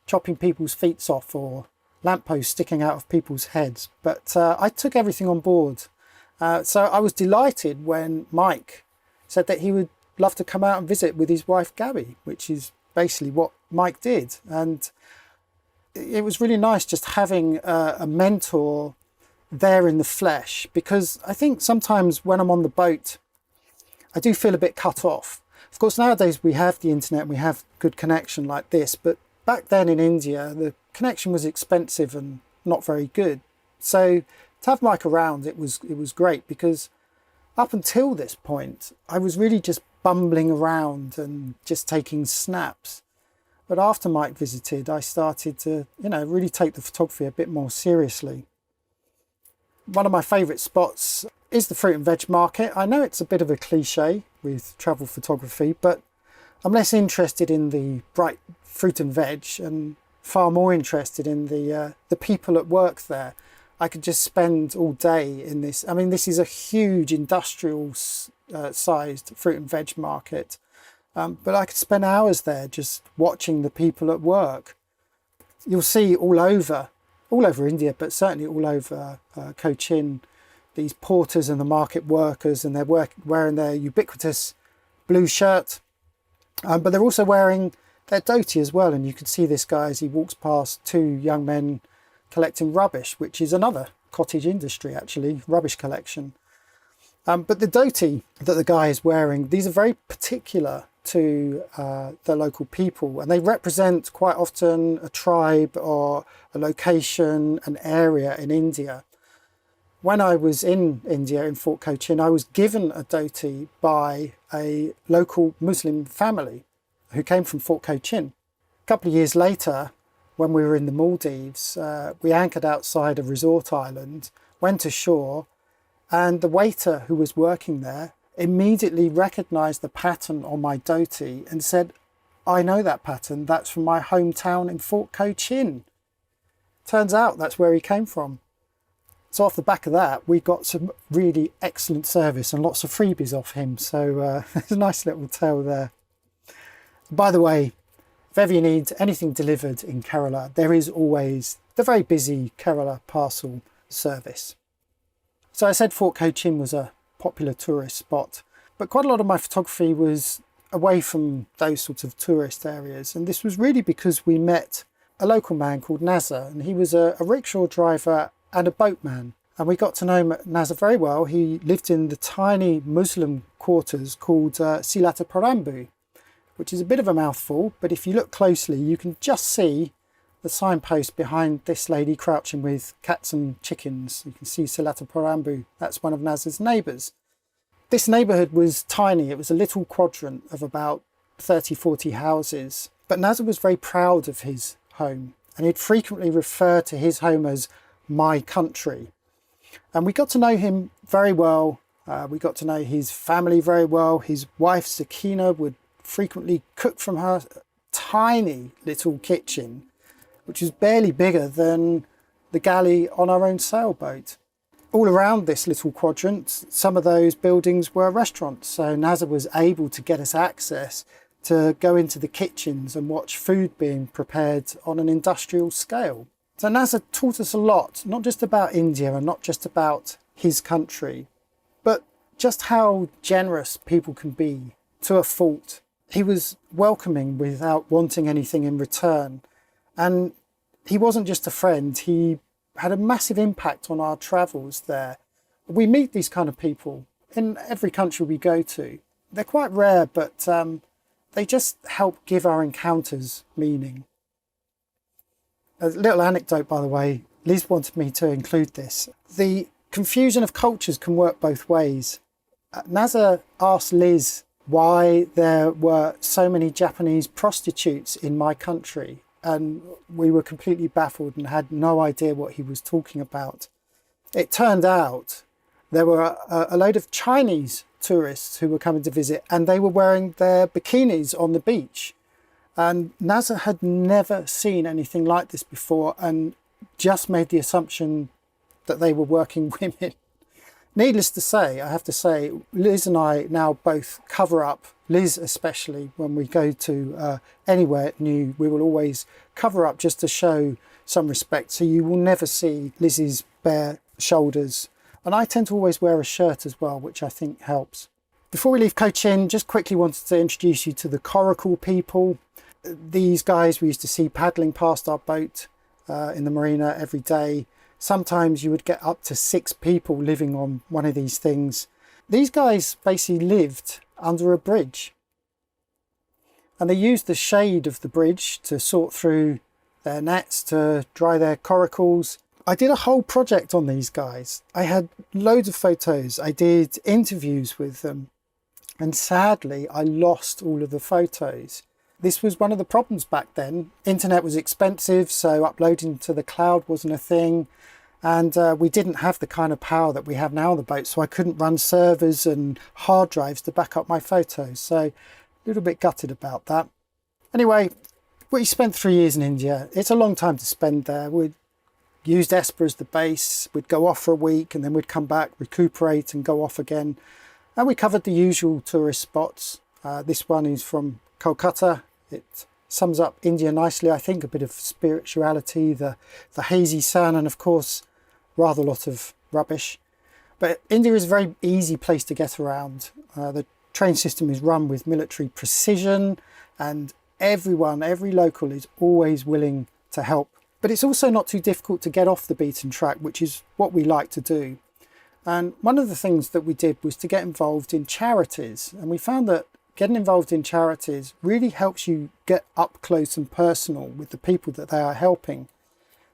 chopping people's feet off or lampposts sticking out of people's heads. But I took everything on board. So I was delighted when Mike said that he would love to come out and visit with his wife, Gabby, which is basically what Mike did. And it was really nice just having a mentor there in the flesh, because I think sometimes when I'm on the boat, I do feel a bit cut off. Of course, nowadays we have the internet and we have good connection like this, but back then in India, the connection was expensive and not very good. So to have Mike around, it was great, because up until this point, I was really just bumbling around and just taking snaps. But after Mike visited, I started to, really take the photography a bit more seriously. One of my favourite spots is the fruit and veg market. I know it's a bit of a cliche with travel photography, but I'm less interested in the bright fruit and veg and far more interested in the people at work there. I could just spend all day in this. I mean, this is a huge industrial sized fruit and veg market. But I could spend hours there just watching the people at work. You'll see all over India, but certainly all over Cochin, these porters and the market workers, and they're wearing their ubiquitous blue shirt, but they're also wearing their dhoti as well. And you can see this guy as he walks past two young men collecting rubbish, which is another cottage industry, actually, rubbish collection. But the dhoti that the guy is wearing, these are very particular to the local people, and they represent quite often a tribe or a location, an area in India. When I was in India, in Fort Cochin, I was given a dhoti by a local Muslim family who came from Fort Cochin. A couple of years later, when we were in the Maldives, we anchored outside a resort island, went ashore, and the waiter who was working there immediately recognised the pattern on my dhoti and said, "I know that pattern, that's from my hometown in Fort Cochin." Turns out that's where he came from. So off the back of that, we got some really excellent service and lots of freebies off him. So there's a nice little tale there. By the way, if ever you need anything delivered in Kerala, there is always the very busy Kerala parcel service. So I said Fort Cochin was a popular tourist spot, but quite a lot of my photography was away from those sorts of tourist areas. And this was really because we met a local man called Nazar, and he was a rickshaw driver and a boatman. And we got to know Nazar very well. He lived in the tiny Muslim quarters called Silata Parambu, which is a bit of a mouthful, but if you look closely, you can just see the signpost behind this lady crouching with cats and chickens. You can see Silata Parambu. That's one of Nazar's neighbours. This neighbourhood was tiny. It was a little quadrant of about 30, 40 houses. But Nazar was very proud of his home, and he'd frequently refer to his home as my country. And we got to know him very well. We got to know his family very well. His wife, Sakina, would frequently cook from her tiny little kitchen, which was barely bigger than the galley on our own sailboat. All around this little quadrant, some of those buildings were restaurants, so NASA was able to get us access to go into the kitchens and watch food being prepared on an industrial scale. So NASA taught us a lot, not just about India and not just about his country, but just how generous people can be to a fault. He was welcoming without wanting anything in return. And he wasn't just a friend, he had a massive impact on our travels there. We meet these kind of people in every country we go to. They're quite rare, but they just help give our encounters meaning. A little anecdote, by the way, Liz wanted me to include this. The confusion of cultures can work both ways. NASA asked Liz why there were so many Japanese prostitutes in my country, and we were completely baffled and had no idea what he was talking about. It turned out there were a load of Chinese tourists who were coming to visit, and they were wearing their bikinis on the beach. And NASA had never seen anything like this before and just made the assumption that they were working women. Needless to say, I have to say, Liz and I now both cover up, Liz especially, when we go to anywhere new, we will always cover up just to show some respect. So you will never see Liz's bare shoulders. And I tend to always wear a shirt as well, which I think helps. Before we leave Cochin, just quickly wanted to introduce you to the coracle people. These guys we used to see paddling past our boat in the marina every day. Sometimes you would get up to 6 people living on one of these things. These guys basically lived under a bridge. And they used the shade of the bridge to sort through their nets, to dry their coracles. I did a whole project on these guys. I had loads of photos. I did interviews with them. And sadly, I lost all of the photos. This was one of the problems back then. Internet was expensive, so uploading to the cloud wasn't a thing. And we didn't have the kind of power that we have now on the boat, so I couldn't run servers and hard drives to back up my photos. So a little bit gutted about that. Anyway, we spent 3 years in India. It's a long time to spend there. We'd used Esper as the base. We'd go off for a week and then we'd come back, recuperate and go off again. And we covered the usual tourist spots. This one is from Kolkata. It sums up India nicely, I think. A bit of spirituality, the hazy sun, and of course rather a lot of rubbish. But India is a very easy place to get around. The train system is run with military precision, and everyone, every local is always willing to help. But it's also not too difficult to get off the beaten track, which is what we like to do. And one of the things that we did was to get involved in charities, and we found that getting involved in charities really helps you get up close and personal with the people that they are helping.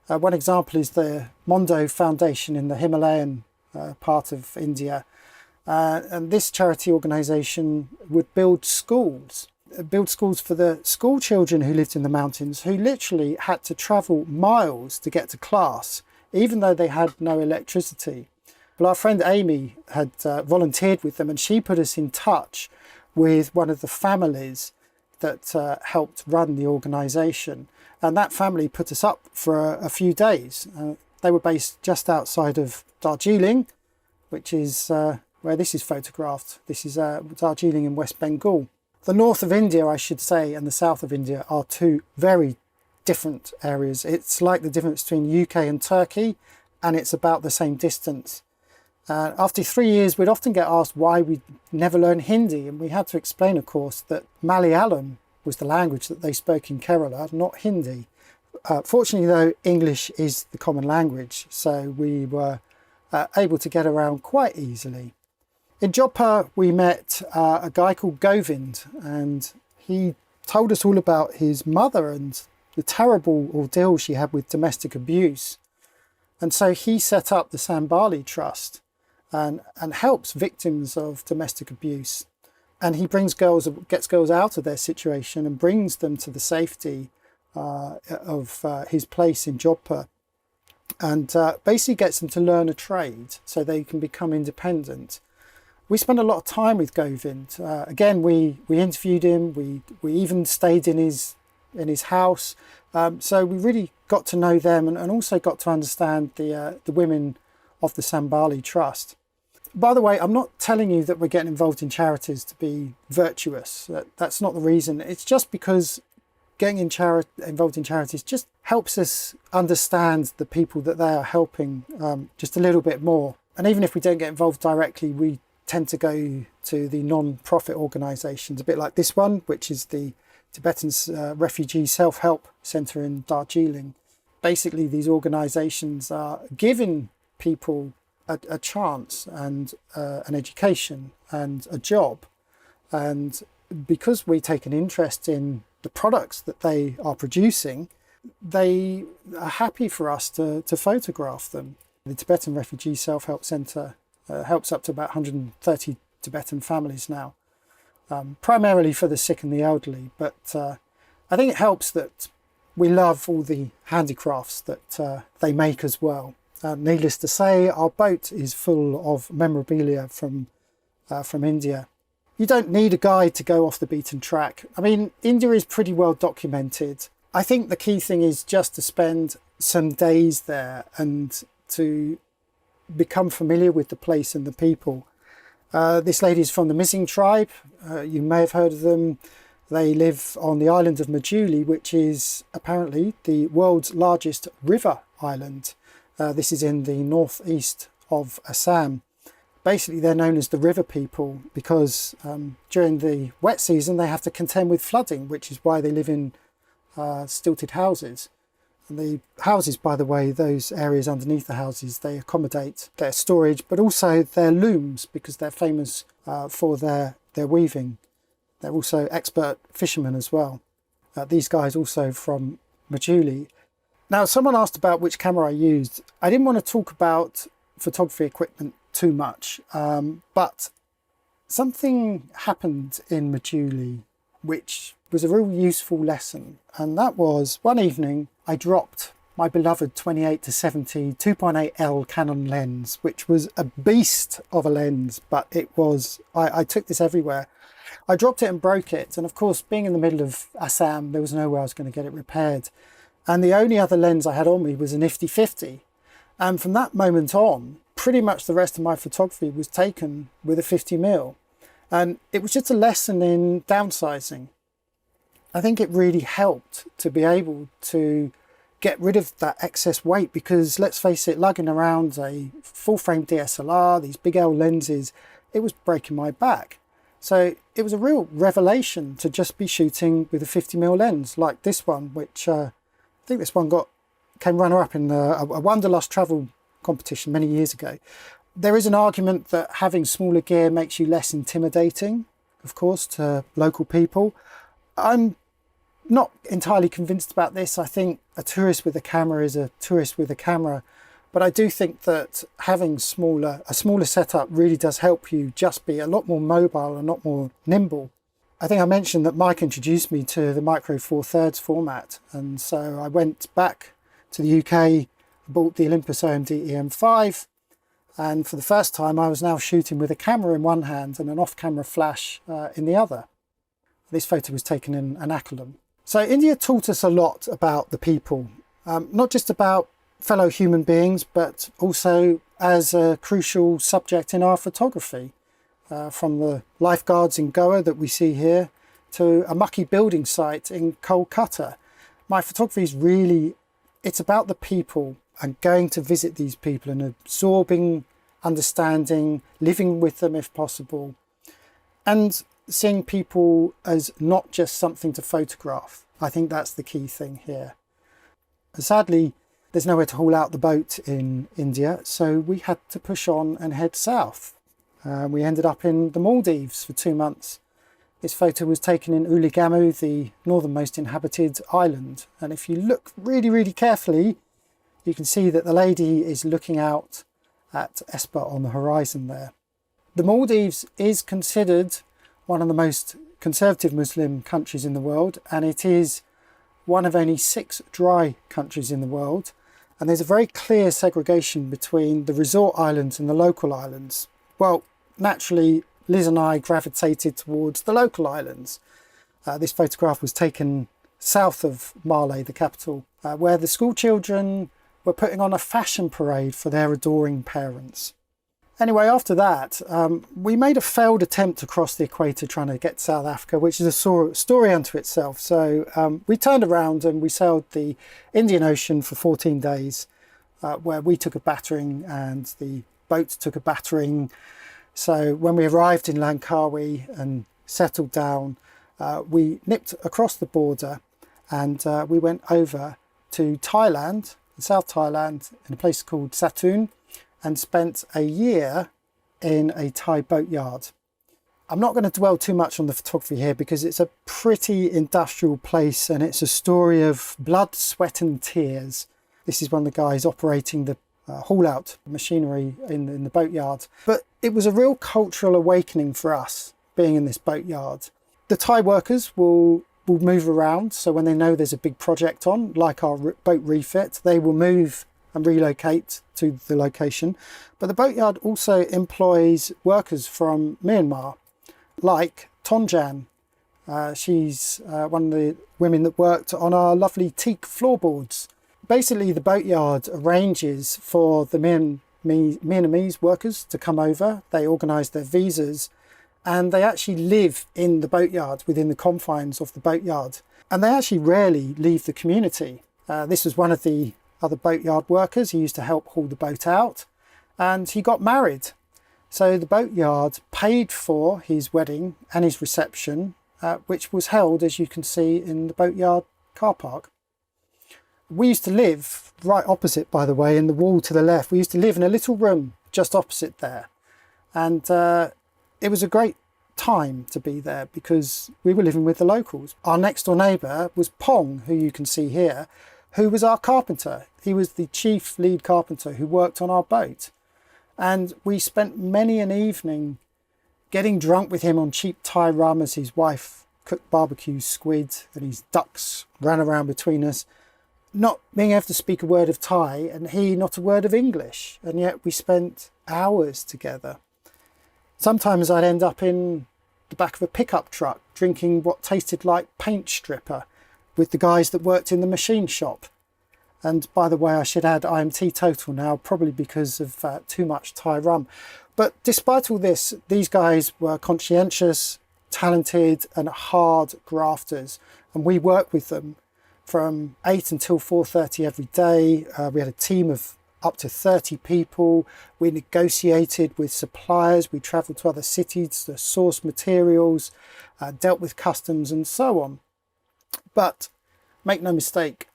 One example is the Mondo Foundation in the Himalayan part of India. And this charity organisation would build schools for the school children who lived in the mountains, who literally had to travel miles to get to class, even though they had no electricity. Well, our friend Amy had volunteered with them, and she put us in touch with one of the families that helped run the organisation. And that family put us up for a few days. They were based just outside of Darjeeling, which is where this is photographed. This is Darjeeling in West Bengal. The north of India, I should say, and the south of India are two very different areas. It's like the difference between UK and Turkey, and it's about the same distance. After 3 years, we'd often get asked why we'd never learned Hindi, and we had to explain, of course, that Malayalam was the language that they spoke in Kerala, not Hindi. Fortunately, though, English is the common language, so we were able to get around quite easily. In Jodhpur, we met a guy called Govind, and he told us all about his mother and the terrible ordeal she had with domestic abuse. And so he set up the Sambali Trust and helps victims of domestic abuse. And he gets girls out of their situation and brings them to the safety of his place in Jodhpur, and basically gets them to learn a trade so they can become independent. We spent a lot of time with Govind. Again, we interviewed him. We even stayed in his in his house. So we really got to know them and also got to understand the women of the Sambali Trust. By the way, I'm not telling you that we're getting involved in charities to be virtuous. That's not the reason. It's just because getting involved in charities just helps us understand the people that they are helping just a little bit more. And even if we don't get involved directly, we tend to go to the non-profit organisations, a bit like this one, which is the Tibetan Refugee Self-Help Centre in Darjeeling. Basically, these organisations are giving people a chance and an education and a job. And because we take an interest in the products that they are producing, they are happy for us to photograph them. The Tibetan Refugee Self-Help Centre helps up to about 130 Tibetan families now, primarily for the sick and the elderly. But I think it helps that we love all the handicrafts that they make as well. Needless to say, our boat is full of memorabilia from India. You don't need a guide to go off the beaten track. I mean, India is pretty well documented. I think the key thing is just to spend some days there and to become familiar with the place and the people. This lady is from the Missing tribe. You may have heard of them. They live on the island of Majuli, which is apparently the world's largest river island. This is in the northeast of Assam. Basically, they're known as the river people because during the wet season they have to contend with flooding, which is why they live in stilted houses. And the houses, by the way, those areas underneath the houses, they accommodate their storage, but also their looms, because they're famous for their weaving. They're also expert fishermen as well. These guys also from Majuli. Now, someone asked about which camera I used. I didn't want to talk about photography equipment too much, but something happened in Majuli which was a real useful lesson, and that was one evening I dropped my beloved 28-70 2.8L Canon lens, which was a beast of a lens, but it was, I took this everywhere. I dropped it and broke it, and of course, being in the middle of Assam, there was no way I was going to get it repaired. And the only other lens I had on me was a nifty 50. And from that moment on, pretty much the rest of my photography was taken with a 50mm. And it was just a lesson in downsizing. I think it really helped to be able to get rid of that excess weight, because let's face it, lugging around a full frame DSLR, these big L lenses, it was breaking my back. So it was a real revelation to just be shooting with a 50mm lens like this one, which I think this one came runner-up in a Wanderlust travel competition many years ago. There is an argument that having smaller gear makes you less intimidating, of course, to local people. I'm not entirely convinced about this. I think a tourist with a camera is a tourist with a camera, but I do think that having a smaller setup really does help you just be a lot more mobile and a lot more nimble. I think I mentioned that Mike introduced me to the Micro Four Thirds format, and so I went back to the UK, bought the Olympus OMD EM5, and for the first time I was now shooting with a camera in one hand and an off-camera flash in the other. This photo was taken in Ernakulam. So India taught us a lot about the people, not just about fellow human beings, but also as a crucial subject in our photography. From the lifeguards in Goa that we see here to a mucky building site in Kolkata. My photography is really, it's about the people and going to visit these people and absorbing, understanding, living with them if possible, and seeing people as not just something to photograph. I think that's the key thing here. Sadly, there's nowhere to haul out the boat in India, so we had to push on and head south. We ended up in the Maldives for 2 months. This photo was taken in Uligamu, the northernmost inhabited island. And if you look really, really carefully, you can see that the lady is looking out at Espa on the horizon there. The Maldives is considered one of the most conservative Muslim countries in the world, and it is one of only 6 dry countries in the world. And there's a very clear segregation between the resort islands and the local islands. Well, naturally, Liz and I gravitated towards the local islands. This photograph was taken south of Male, the capital, where the school children were putting on a fashion parade for their adoring parents. Anyway, after that, we made a failed attempt to cross the equator trying to get to South Africa, which is a story unto itself. So we turned around and we sailed the Indian Ocean for 14 days, where we took a battering and the boat took a battering. So when we arrived in Langkawi and settled down, we nipped across the border and we went over to Thailand, South Thailand, in a place called Satun, and spent a year in a Thai boatyard. I'm not going to dwell too much on the photography here because it's a pretty industrial place and it's a story of blood, sweat and tears. This is one of the guys operating the haul-out machinery in the boatyard. But it was a real cultural awakening for us being in this boatyard. The Thai workers will move around, so when they know there's a big project on, like our boat refit, they will move and relocate to the location. But the boatyard also employs workers from Myanmar, like Tonjan. She's one of the women that worked on our lovely teak floorboards. Basically, the boatyard arranges for the Myanmarese workers to come over. They organise their visas and they actually live in the boatyard, within the confines of the boatyard. And they actually rarely leave the community. This was one of the other boatyard workers. He used to help haul the boat out and he got married. So the boatyard paid for his wedding and his reception, which was held, as you can see, in the boatyard car park. We used to live right opposite, by the way, in the wall to the left. We used to live in a little room just opposite there. And it was a great time to be there because we were living with the locals. Our next door neighbour was Pong, who you can see here, who was our carpenter. He was the chief lead carpenter who worked on our boat. And we spent many an evening getting drunk with him on cheap Thai rum as his wife cooked barbecue squid and his ducks ran around between us, not being able to speak a word of Thai and he not a word of English. And yet we spent hours together. Sometimes I'd end up in the back of a pickup truck drinking what tasted like paint stripper with the guys that worked in the machine shop. And by the way, I should add, I am teetotal now, probably because of too much Thai rum. But despite all this, these guys were conscientious, talented and hard grafters. And we worked with them from 8 until 4:30 every day. We had a team of up to 30 people. We negotiated with suppliers. We travelled to other cities to source materials, dealt with customs and so on. But make no mistake,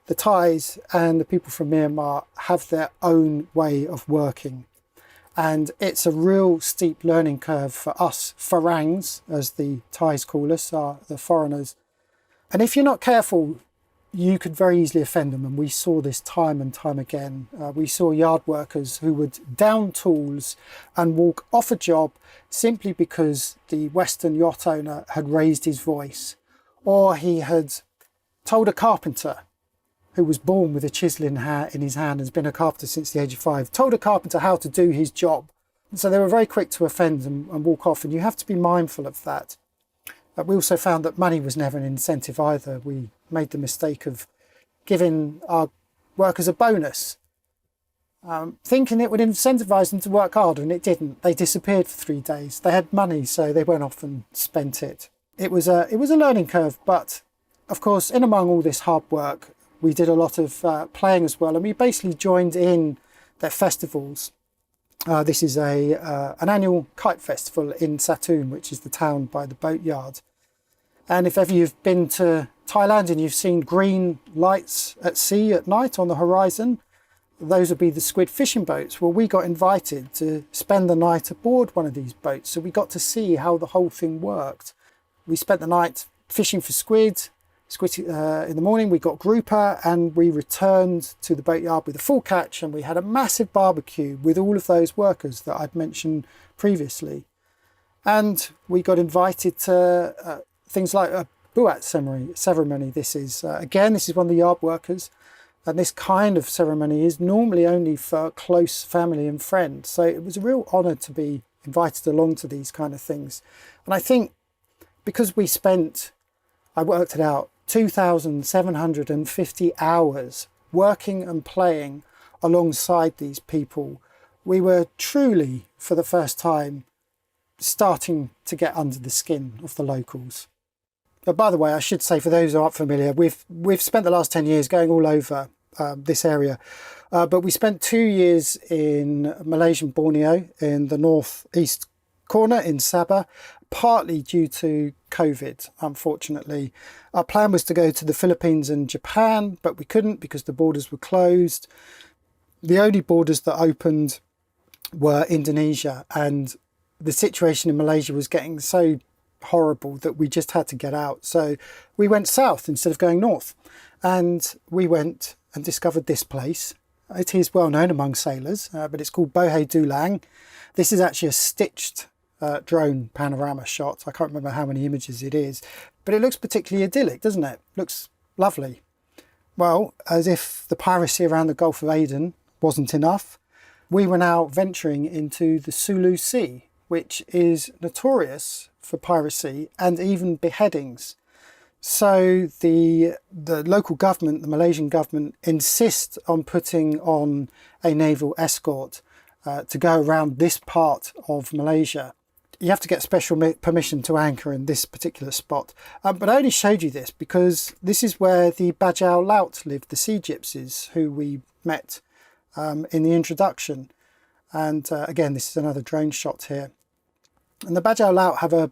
the Thais and the people from Myanmar have their own way of working. And it's a real steep learning curve for us Farangs, as the Thais call us, the foreigners. And if you're not careful, you could very easily offend them. And we saw this time and time again. We saw yard workers who would down tools and walk off a job simply because the Western yacht owner had raised his voice, or he had told a carpenter who was born with a chisel in his hand, has been a carpenter since the age of 5, told a carpenter how to do his job. And so they were very quick to offend and walk off, and you have to be mindful of that. We also found that money was never an incentive either. We made the mistake of giving our workers a bonus, thinking it would incentivise them to work harder, and it didn't. They disappeared for 3 days. They had money, so they went off and spent it. It was a learning curve, but of course, in among all this hard work, we did a lot of playing as well, and we basically joined in their festivals. This is an annual kite festival in Satun, which is the town by the boatyard. And if ever you've been to Thailand and you've seen green lights at sea at night on the horizon, those would be the squid fishing boats. Well, we got invited to spend the night aboard one of these boats, so we got to see how the whole thing worked. We spent the night fishing for squid. In the morning we got grouper and we returned to the boatyard with a full catch, and we had a massive barbecue with all of those workers that I'd mentioned previously. And we got invited to things like a buat ceremony. This is one of the yard workers, and this kind of ceremony is normally only for close family and friends. So it was a real honour to be invited along to these kind of things. And I think because I worked it out, 2,750 hours working and playing alongside these people. We were truly, for the first time, starting to get under the skin of the locals. But by the way, I should say, for those who aren't familiar, we've spent the last 10 years going all over this area. But we spent 2 years in Malaysian Borneo, in the northeast corner in Sabah, partly due to COVID, unfortunately. Our plan was to go to the Philippines and Japan, but we couldn't because the borders were closed. The only borders that opened were Indonesia, and the situation in Malaysia was getting so horrible that we just had to get out. So we went south instead of going north, and we went and discovered this place. It is well known among sailors, but it's called Bohai Dulang. This is actually a stitched drone panorama shot. I can't remember how many images it is, but it looks particularly idyllic, doesn't it? Looks lovely. Well, as if the piracy around the Gulf of Aden wasn't enough, we were now venturing into the Sulu Sea, which is notorious for piracy and even beheadings. So the local government, the Malaysian government, insist on putting on a naval escort to go around this part of Malaysia. You have to get special permission to anchor in this particular spot. But I only showed you this because this is where the Bajau Laut lived, the sea gypsies who we met in the introduction. And again, this is another drone shot here. And the Bajau Laut have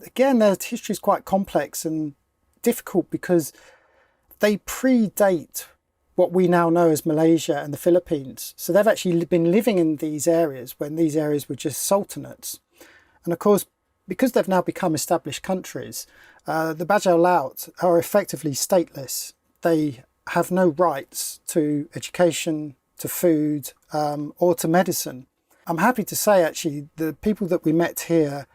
again, their history is quite complex and difficult because they predate what we now know as Malaysia and the Philippines. So they've actually been living in these areas when these areas were just sultanates. And of course, because they've now become established countries, the Bajau Laut are effectively stateless. They have no rights to education, to food, or to medicine. I'm happy to say, actually, the people that we met here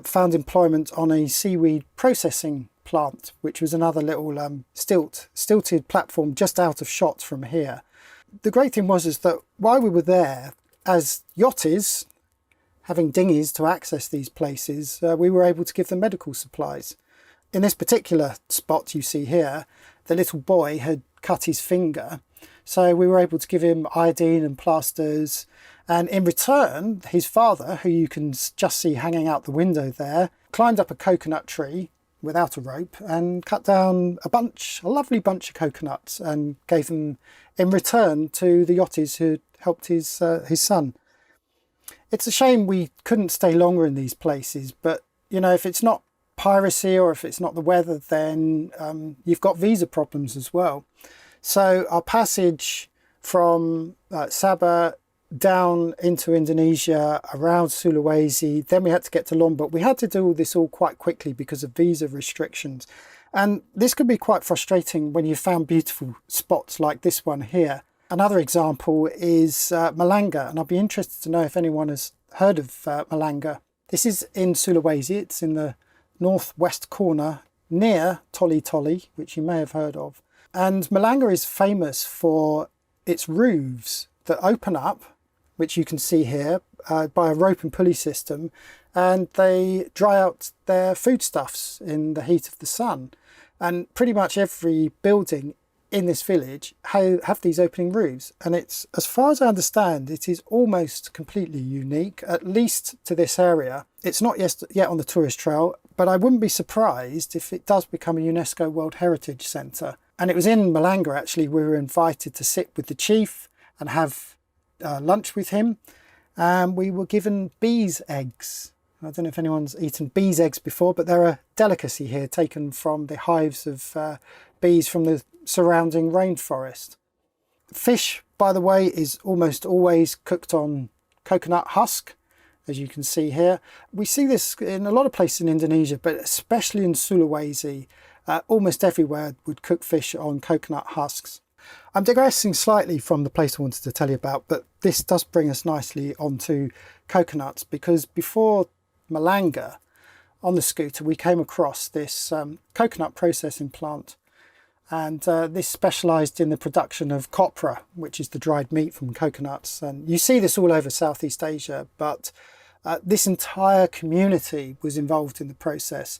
found employment on a seaweed processing plant, which was another little stilted platform just out of shot from here. The great thing was that while we were there, as yachties, having dinghies to access these places, we were able to give them medical supplies. In this particular spot you see here, the little boy had cut his finger, so we were able to give him iodine and plasters, and in return, his father, who you can just see hanging out the window there, climbed up a coconut tree without a rope and cut down a lovely bunch of coconuts, and gave them in return to the yachties who helped his son. It's a shame we couldn't stay longer in these places, but you know, if it's not piracy or if it's not the weather, then you've got visa problems as well. So our passage from Sabah down into Indonesia, around Sulawesi, then we had to get to Lombok. We had to do all this all quite quickly because of visa restrictions. And this could be quite frustrating when you found beautiful spots like this one here. Another example is Malanga, and I'd be interested to know if anyone has heard of Malanga. This is in Sulawesi. It's in the northwest corner near Toli Toli, which you may have heard of. And Malanga is famous for its roofs that open up, which you can see here, by a rope and pulley system, and they dry out their foodstuffs in the heat of the sun. And pretty much every building in this village have these opening roofs, and it's, as far as I understand, it is almost completely unique, at least to this area. It's not yet on the tourist trail, but I wouldn't be surprised if it does become a UNESCO World Heritage Centre. And it was in Malanga, actually, we were invited to sit with the chief and have lunch with him, and we were given bees' eggs. I don't know if anyone's eaten bees' eggs before, but they're a delicacy here, taken from the hives of bees from the surrounding rainforest. Fish, by the way, is almost always cooked on coconut husk, as you can see here. We see this in a lot of places in Indonesia, but especially in Sulawesi. Almost everywhere would cook fish on coconut husks. I'm digressing slightly from the place I wanted to tell you about, but this does bring us nicely onto coconuts, because before Malanga, on the scooter, we came across this coconut processing plant. And this specialised in the production of copra, which is the dried meat from coconuts. And you see this all over Southeast Asia, but This entire community was involved in the process,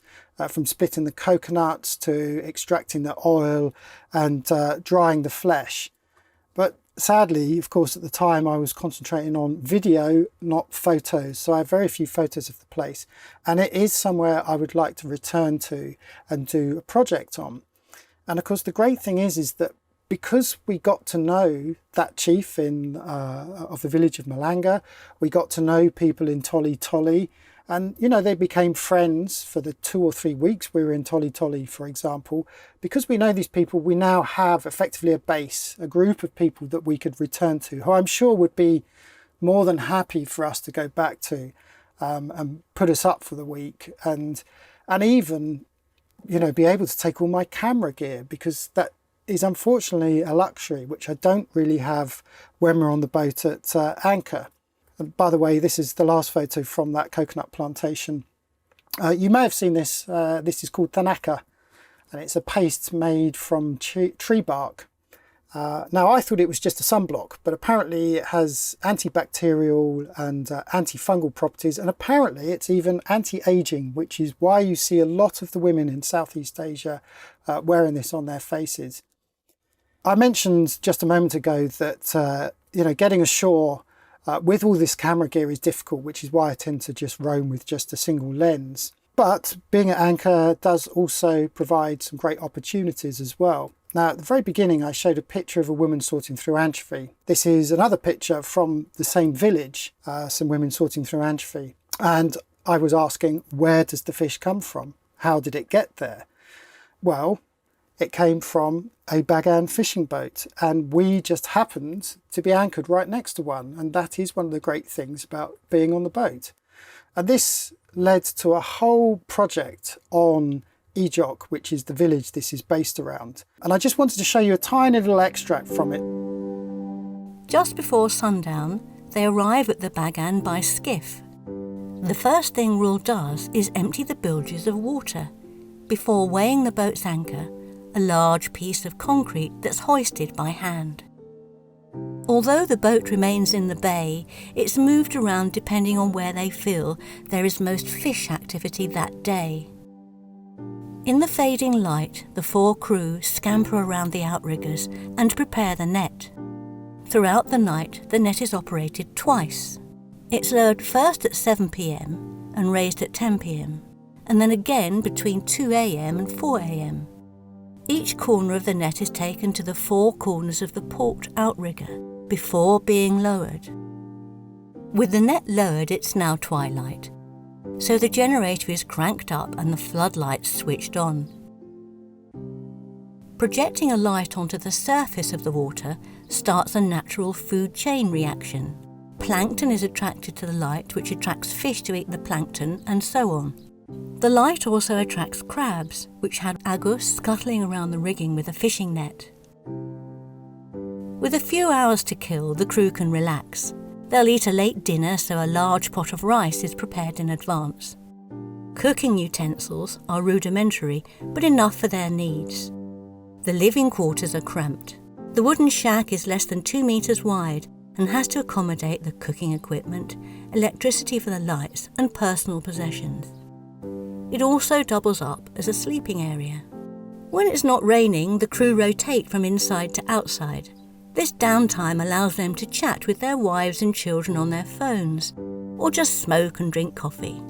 from splitting the coconuts to extracting the oil and drying the flesh. But sadly, of course, at the time I was concentrating on video, not photos. So I have very few photos of the place. And it is somewhere I would like to return to and do a project on. And of course, the great thing is that because we got to know that chief of the village of Malanga, we got to know people in Toli Toli, and they became friends for the 2 or 3 weeks we were in Toli Toli, for example. Because we know these people, we now have effectively a base, a group of people that we could return to, who I'm sure would be more than happy for us to go back to and put us up for the week, and even be able to take all my camera gear, because that is unfortunately a luxury which I don't really have when we're on the boat at anchor. And by the way, this is the last photo from that coconut plantation. You may have seen this. This is called Tanaka, and it's a paste made from tree bark. Now, I thought it was just a sunblock, but apparently it has antibacterial and antifungal properties, and apparently it's even anti-aging, which is why you see a lot of the women in Southeast Asia wearing this on their faces. I mentioned just a moment ago that getting ashore with all this camera gear is difficult, which is why I tend to just roam with just a single lens. But being at anchor does also provide some great opportunities as well. Now, at the very beginning, I showed a picture of a woman sorting through anchovy. This is another picture from the same village, some women sorting through anchovy. And I was asking, where does the fish come from? How did it get there? Well, it came from a Bagan fishing boat, and we just happened to be anchored right next to one. And that is one of the great things about being on the boat. And this led to a whole project on Ejok, which is the village this is based around. And I just wanted to show you a tiny little extract from it. Just before sundown, they arrive at the Bagan by skiff. The first thing Rule does is empty the bilges of water before weighing the boat's anchor, a large piece of concrete that's hoisted by hand. Although the boat remains in the bay, it's moved around depending on where they feel there is most fish activity that day. In the fading light, the 4 crew scamper around the outriggers and prepare the net. Throughout the night, the net is operated twice. It's lowered first at 7 p.m. and raised at 10 p.m, and then again between 2 a.m. and 4 a.m. Each corner of the net is taken to the 4 corners of the port outrigger before being lowered. With the net lowered, it's now twilight, so the generator is cranked up and the floodlights switched on. Projecting a light onto the surface of the water starts a natural food chain reaction. Plankton is attracted to the light, which attracts fish to eat the plankton, and so on. The light also attracts crabs, which had agus scuttling around the rigging with a fishing net. With a few hours to kill, the crew can relax. They'll eat a late dinner, so a large pot of rice is prepared in advance. Cooking utensils are rudimentary, but enough for their needs. The living quarters are cramped. The wooden shack is less than 2 meters wide and has to accommodate the cooking equipment, electricity for the lights, and personal possessions. It also doubles up as a sleeping area. When it's not raining, the crew rotate from inside to outside. This downtime allows them to chat with their wives and children on their phones, or just smoke and drink coffee.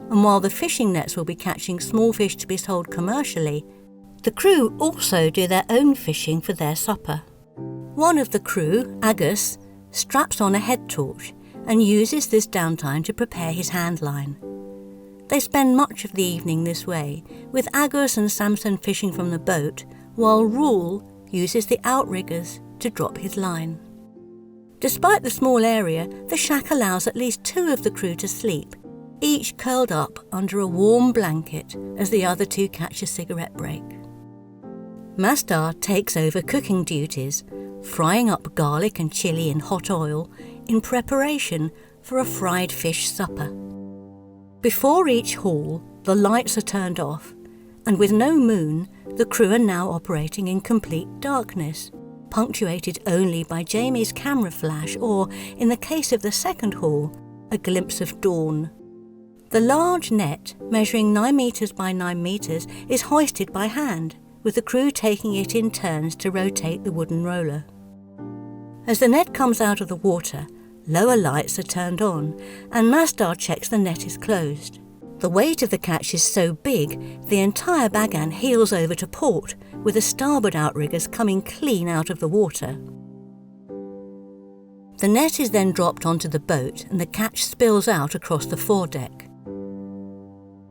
And while the fishing nets will be catching small fish to be sold commercially, the crew also do their own fishing for their supper. One of the crew, Agus, straps on a head torch and uses this downtime to prepare his hand line. They spend much of the evening this way, with Agus and Samson fishing from the boat, while Rule uses the outriggers to drop his line. Despite the small area, the shack allows at least 2 of the crew to sleep, each curled up under a warm blanket as the other 2 catch a cigarette break. Mastar takes over cooking duties, frying up garlic and chilli in hot oil in preparation for a fried fish supper. Before each haul, the lights are turned off, and with no moon, the crew are now operating in complete darkness, punctuated only by Jamie's camera flash or, in the case of the second haul, a glimpse of dawn. The large net, measuring 9 metres by 9 metres, is hoisted by hand, with the crew taking it in turns to rotate the wooden roller. As the net comes out of the water, lower lights are turned on, and Mastar checks the net is closed. The weight of the catch is so big, the entire bagan heels over to port, with the starboard outriggers coming clean out of the water. The net is then dropped onto the boat and the catch spills out across the foredeck.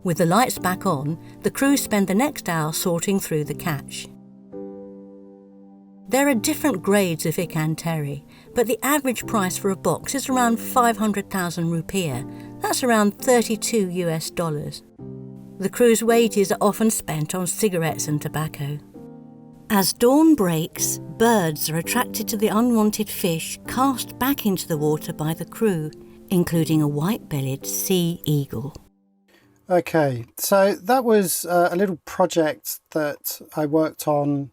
With the lights back on, the crew spend the next hour sorting through the catch. There are different grades of ikan teri, but the average price for a box is around 500,000 rupiah. That's around $32 US. The crew's wages are often spent on cigarettes and tobacco. As dawn breaks, birds are attracted to the unwanted fish cast back into the water by the crew, including a white-bellied sea eagle. Okay, so that was a little project that I worked on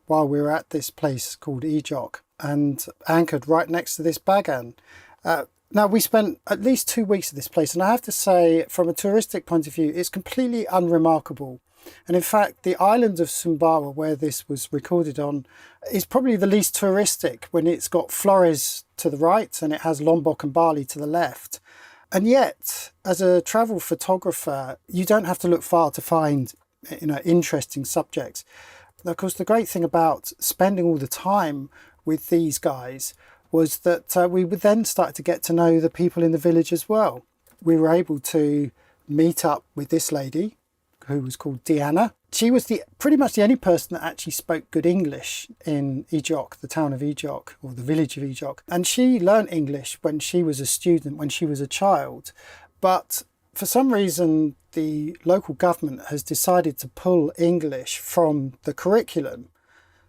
while we were at this place called Ejok and anchored right next to this bagan. Now, we spent at least 2 weeks at this place, and I have to say, from a touristic point of view, it's completely unremarkable. And in fact, the island of Sumbawa, where this was recorded on, is probably the least touristic when it's got Flores to the right and it has Lombok and Bali to the left. And yet, as a travel photographer, you don't have to look far to find, interesting subjects. Now, of course, the great thing about spending all the time with these guys was that we would then start to get to know the people in the village as well. We were able to meet up with this lady who was called Diana. She was pretty much the only person that actually spoke good English in Ejok, the town of Ejok, or the village of Ejok. And she learnt English when she was a student, when she was a child. But for some reason, the local government has decided to pull English from the curriculum.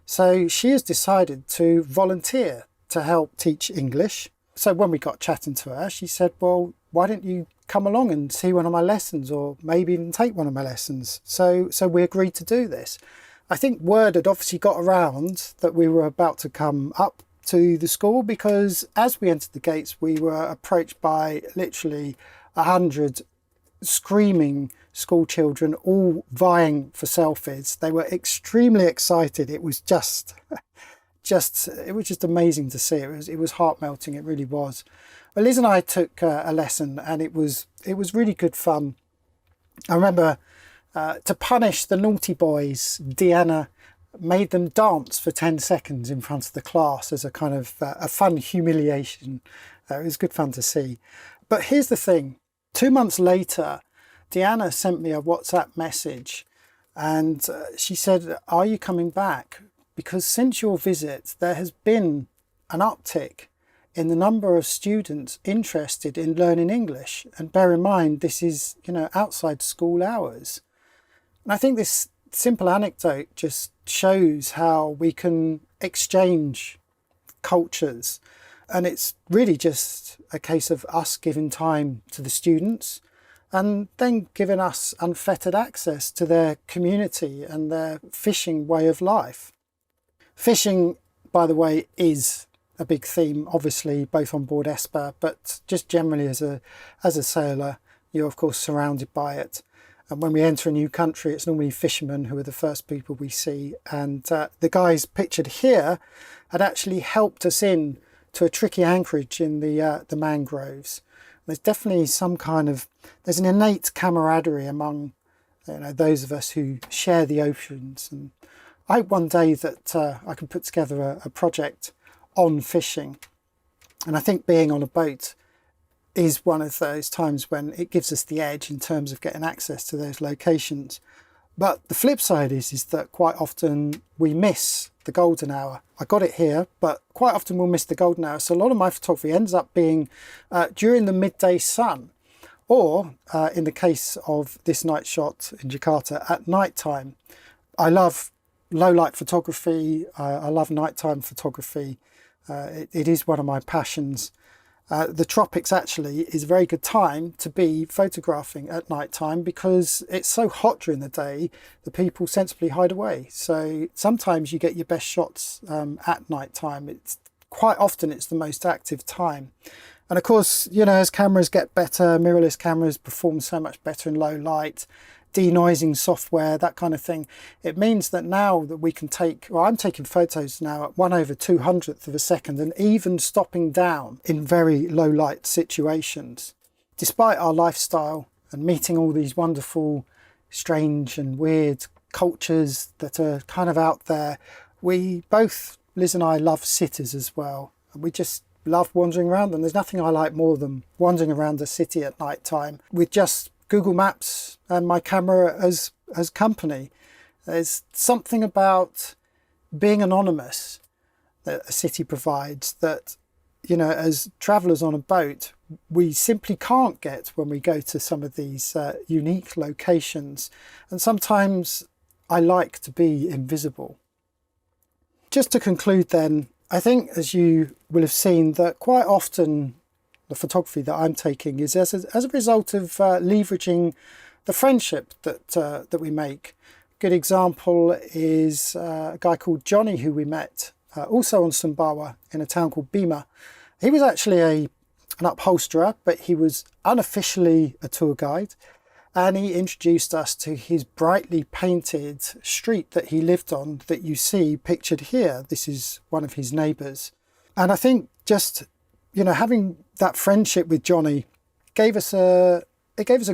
So she has decided to volunteer to help teach English. So when we got chatting to her, she said, well, why don't you come along and see one of my lessons, or maybe even take one of my lessons? So we agreed to do this. I think word had obviously got around that we were about to come up to the school, because as we entered the gates, we were approached by literally 100 screaming school children, all vying for selfies. They were extremely excited. It was just amazing to see. It was heart melting. It really was. Well, Liz and I took a lesson, and it was really good fun. I remember to punish the naughty boys, Diana made them dance for 10 seconds in front of the class as a kind of a fun humiliation. It was good fun to see. But here's the thing. 2 months later, Diana sent me a WhatsApp message, and she said, are you coming back? Because since your visit, there has been an uptick in the number of students interested in learning English. And bear in mind, this is, outside school hours. And I think this simple anecdote just shows how we can exchange cultures. And it's really just a case of us giving time to the students and then giving us unfettered access to their community and their fishing way of life. Fishing, by the way, is a big theme, obviously, both on board Esper, but just generally as a sailor, you're of course surrounded by it. And when we enter a new country, it's normally fishermen who are the first people we see. And the guys pictured here had actually helped us in to a tricky anchorage in the mangroves. There's definitely there's an innate camaraderie among those of us who share the oceans. And I hope one day that I can put together a project on fishing. And I think being on a boat is one of those times when it gives us the edge in terms of getting access to those locations. But the flip side is that quite often we miss the golden hour. I got it here, but quite often we'll miss the golden hour. So a lot of my photography ends up being during the midday sun, or in the case of this night shot in Jakarta, at night time. I love low light photography. I love nighttime photography. It is one of my passions. The tropics actually is a very good time to be photographing at night time, because it's so hot during the day, the people sensibly hide away. So sometimes you get your best shots at night time. Quite often it's the most active time. And of course, as cameras get better, mirrorless cameras perform so much better in low light, denoising software, that kind of thing. It means that now that we can I'm taking photos now at 1/200th of a second, and even stopping down in very low light situations. Despite our lifestyle and meeting all these wonderful, strange and weird cultures that are kind of out there, we both, Liz and I, love cities as well. And we just love wandering around them. There's nothing I like more than wandering around a city at night time with just Google Maps and my camera as company. There's something about being anonymous that a city provides that, as travellers on a boat, we simply can't get when we go to some of these unique locations. And sometimes I like to be invisible. Just to conclude then, I think, as you will have seen, that quite often the photography that I'm taking is as a result of leveraging the friendship that we make. A good example is a guy called Johnny, who we met also on Sumbawa in a town called Bima. He was actually an upholsterer, but he was unofficially a tour guide. And he introduced us to his brightly painted street that he lived on, that you see pictured here. This is one of his neighbours. And I think just, having that friendship with Johnny gave us a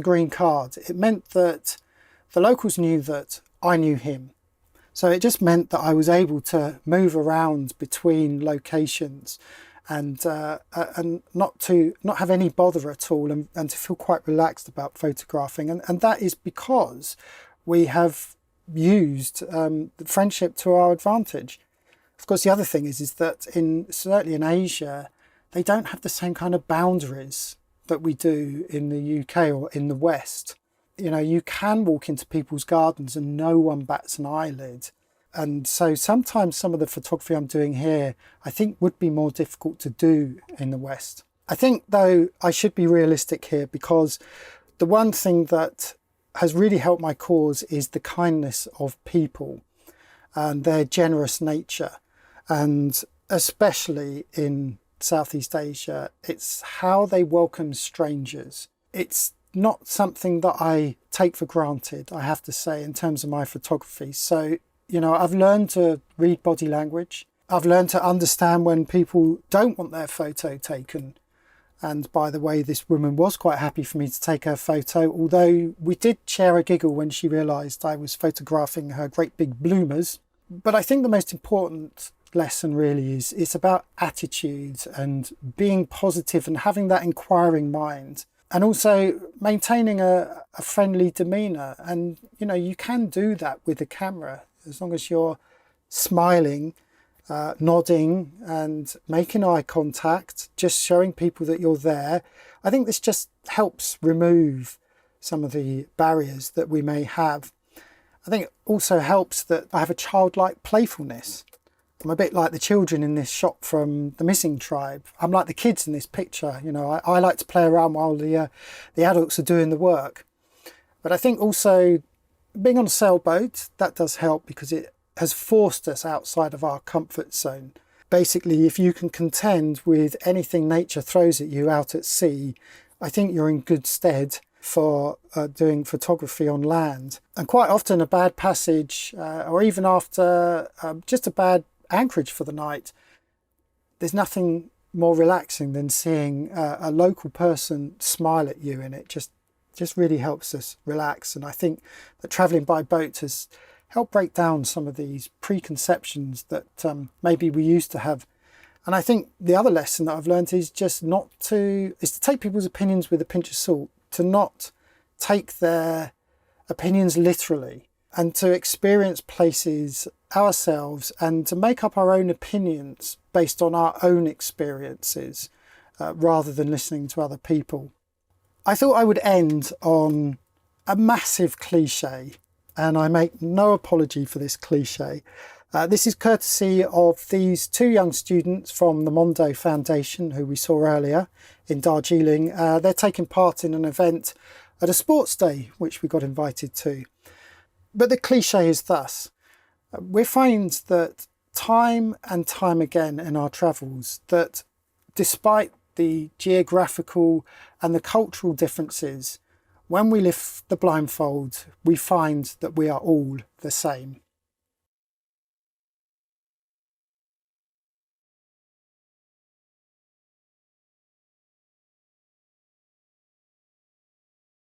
green card. It meant that the locals knew that I knew him. So it just meant that I was able to move around between locations and not have any bother at all, and to feel quite relaxed about photographing. And that is because we have used the friendship to our advantage. Of course, the other thing is that certainly in Asia, they don't have the same kind of boundaries that we do in the UK or in the West. You can walk into people's gardens and no one bats an eyelid. And so sometimes some of the photography I'm doing here, I think would be more difficult to do in the West. I think, though, I should be realistic here, because the one thing that has really helped my cause is the kindness of people and their generous nature. And especially in Southeast Asia, it's how they welcome strangers. It's not something that I take for granted, I have to say, in terms of my photography. So, I've learned to read body language. I've learned to understand when people don't want their photo taken. And by the way, this woman was quite happy for me to take her photo, although we did share a giggle when she realised I was photographing her great big bloomers. But I think the most important lesson really is it's about attitude and being positive and having that inquiring mind, and also maintaining a friendly demeanour. And you can do that with a camera as long as you're smiling, nodding and making eye contact, just showing people that you're there. I think this just helps remove some of the barriers that we may have. I think it also helps that I have a childlike playfulness. I'm a bit like the children in this shot from The Missing Tribe. I'm like the kids in this picture. I like to play around while the adults are doing the work. But I think also being on a sailboat, that does help, because it has forced us outside of our comfort zone. Basically, if you can contend with anything nature throws at you out at sea, I think you're in good stead for doing photography on land. And quite often a bad passage, or even after just a bad anchorage for the night, there's nothing more relaxing than seeing a local person smile at you, and it just really helps us relax. And I think that travelling by boat has helped break down some of these preconceptions that maybe we used to have. And I think the other lesson that I've learned is just to take people's opinions with a pinch of salt, to not take their opinions literally, and to experience places ourselves and to make up our own opinions based on our own experiences rather than listening to other people. I thought I would end on a massive cliche, and I make no apology for this cliche. This is courtesy of these two young students from the Mondo Foundation, who we saw earlier in Darjeeling. They're taking part in an event at a sports day, which we got invited to. But the cliche is thus: we find that time and time again in our travels that despite the geographical and the cultural differences, when we lift the blindfold, we find that we are all the same.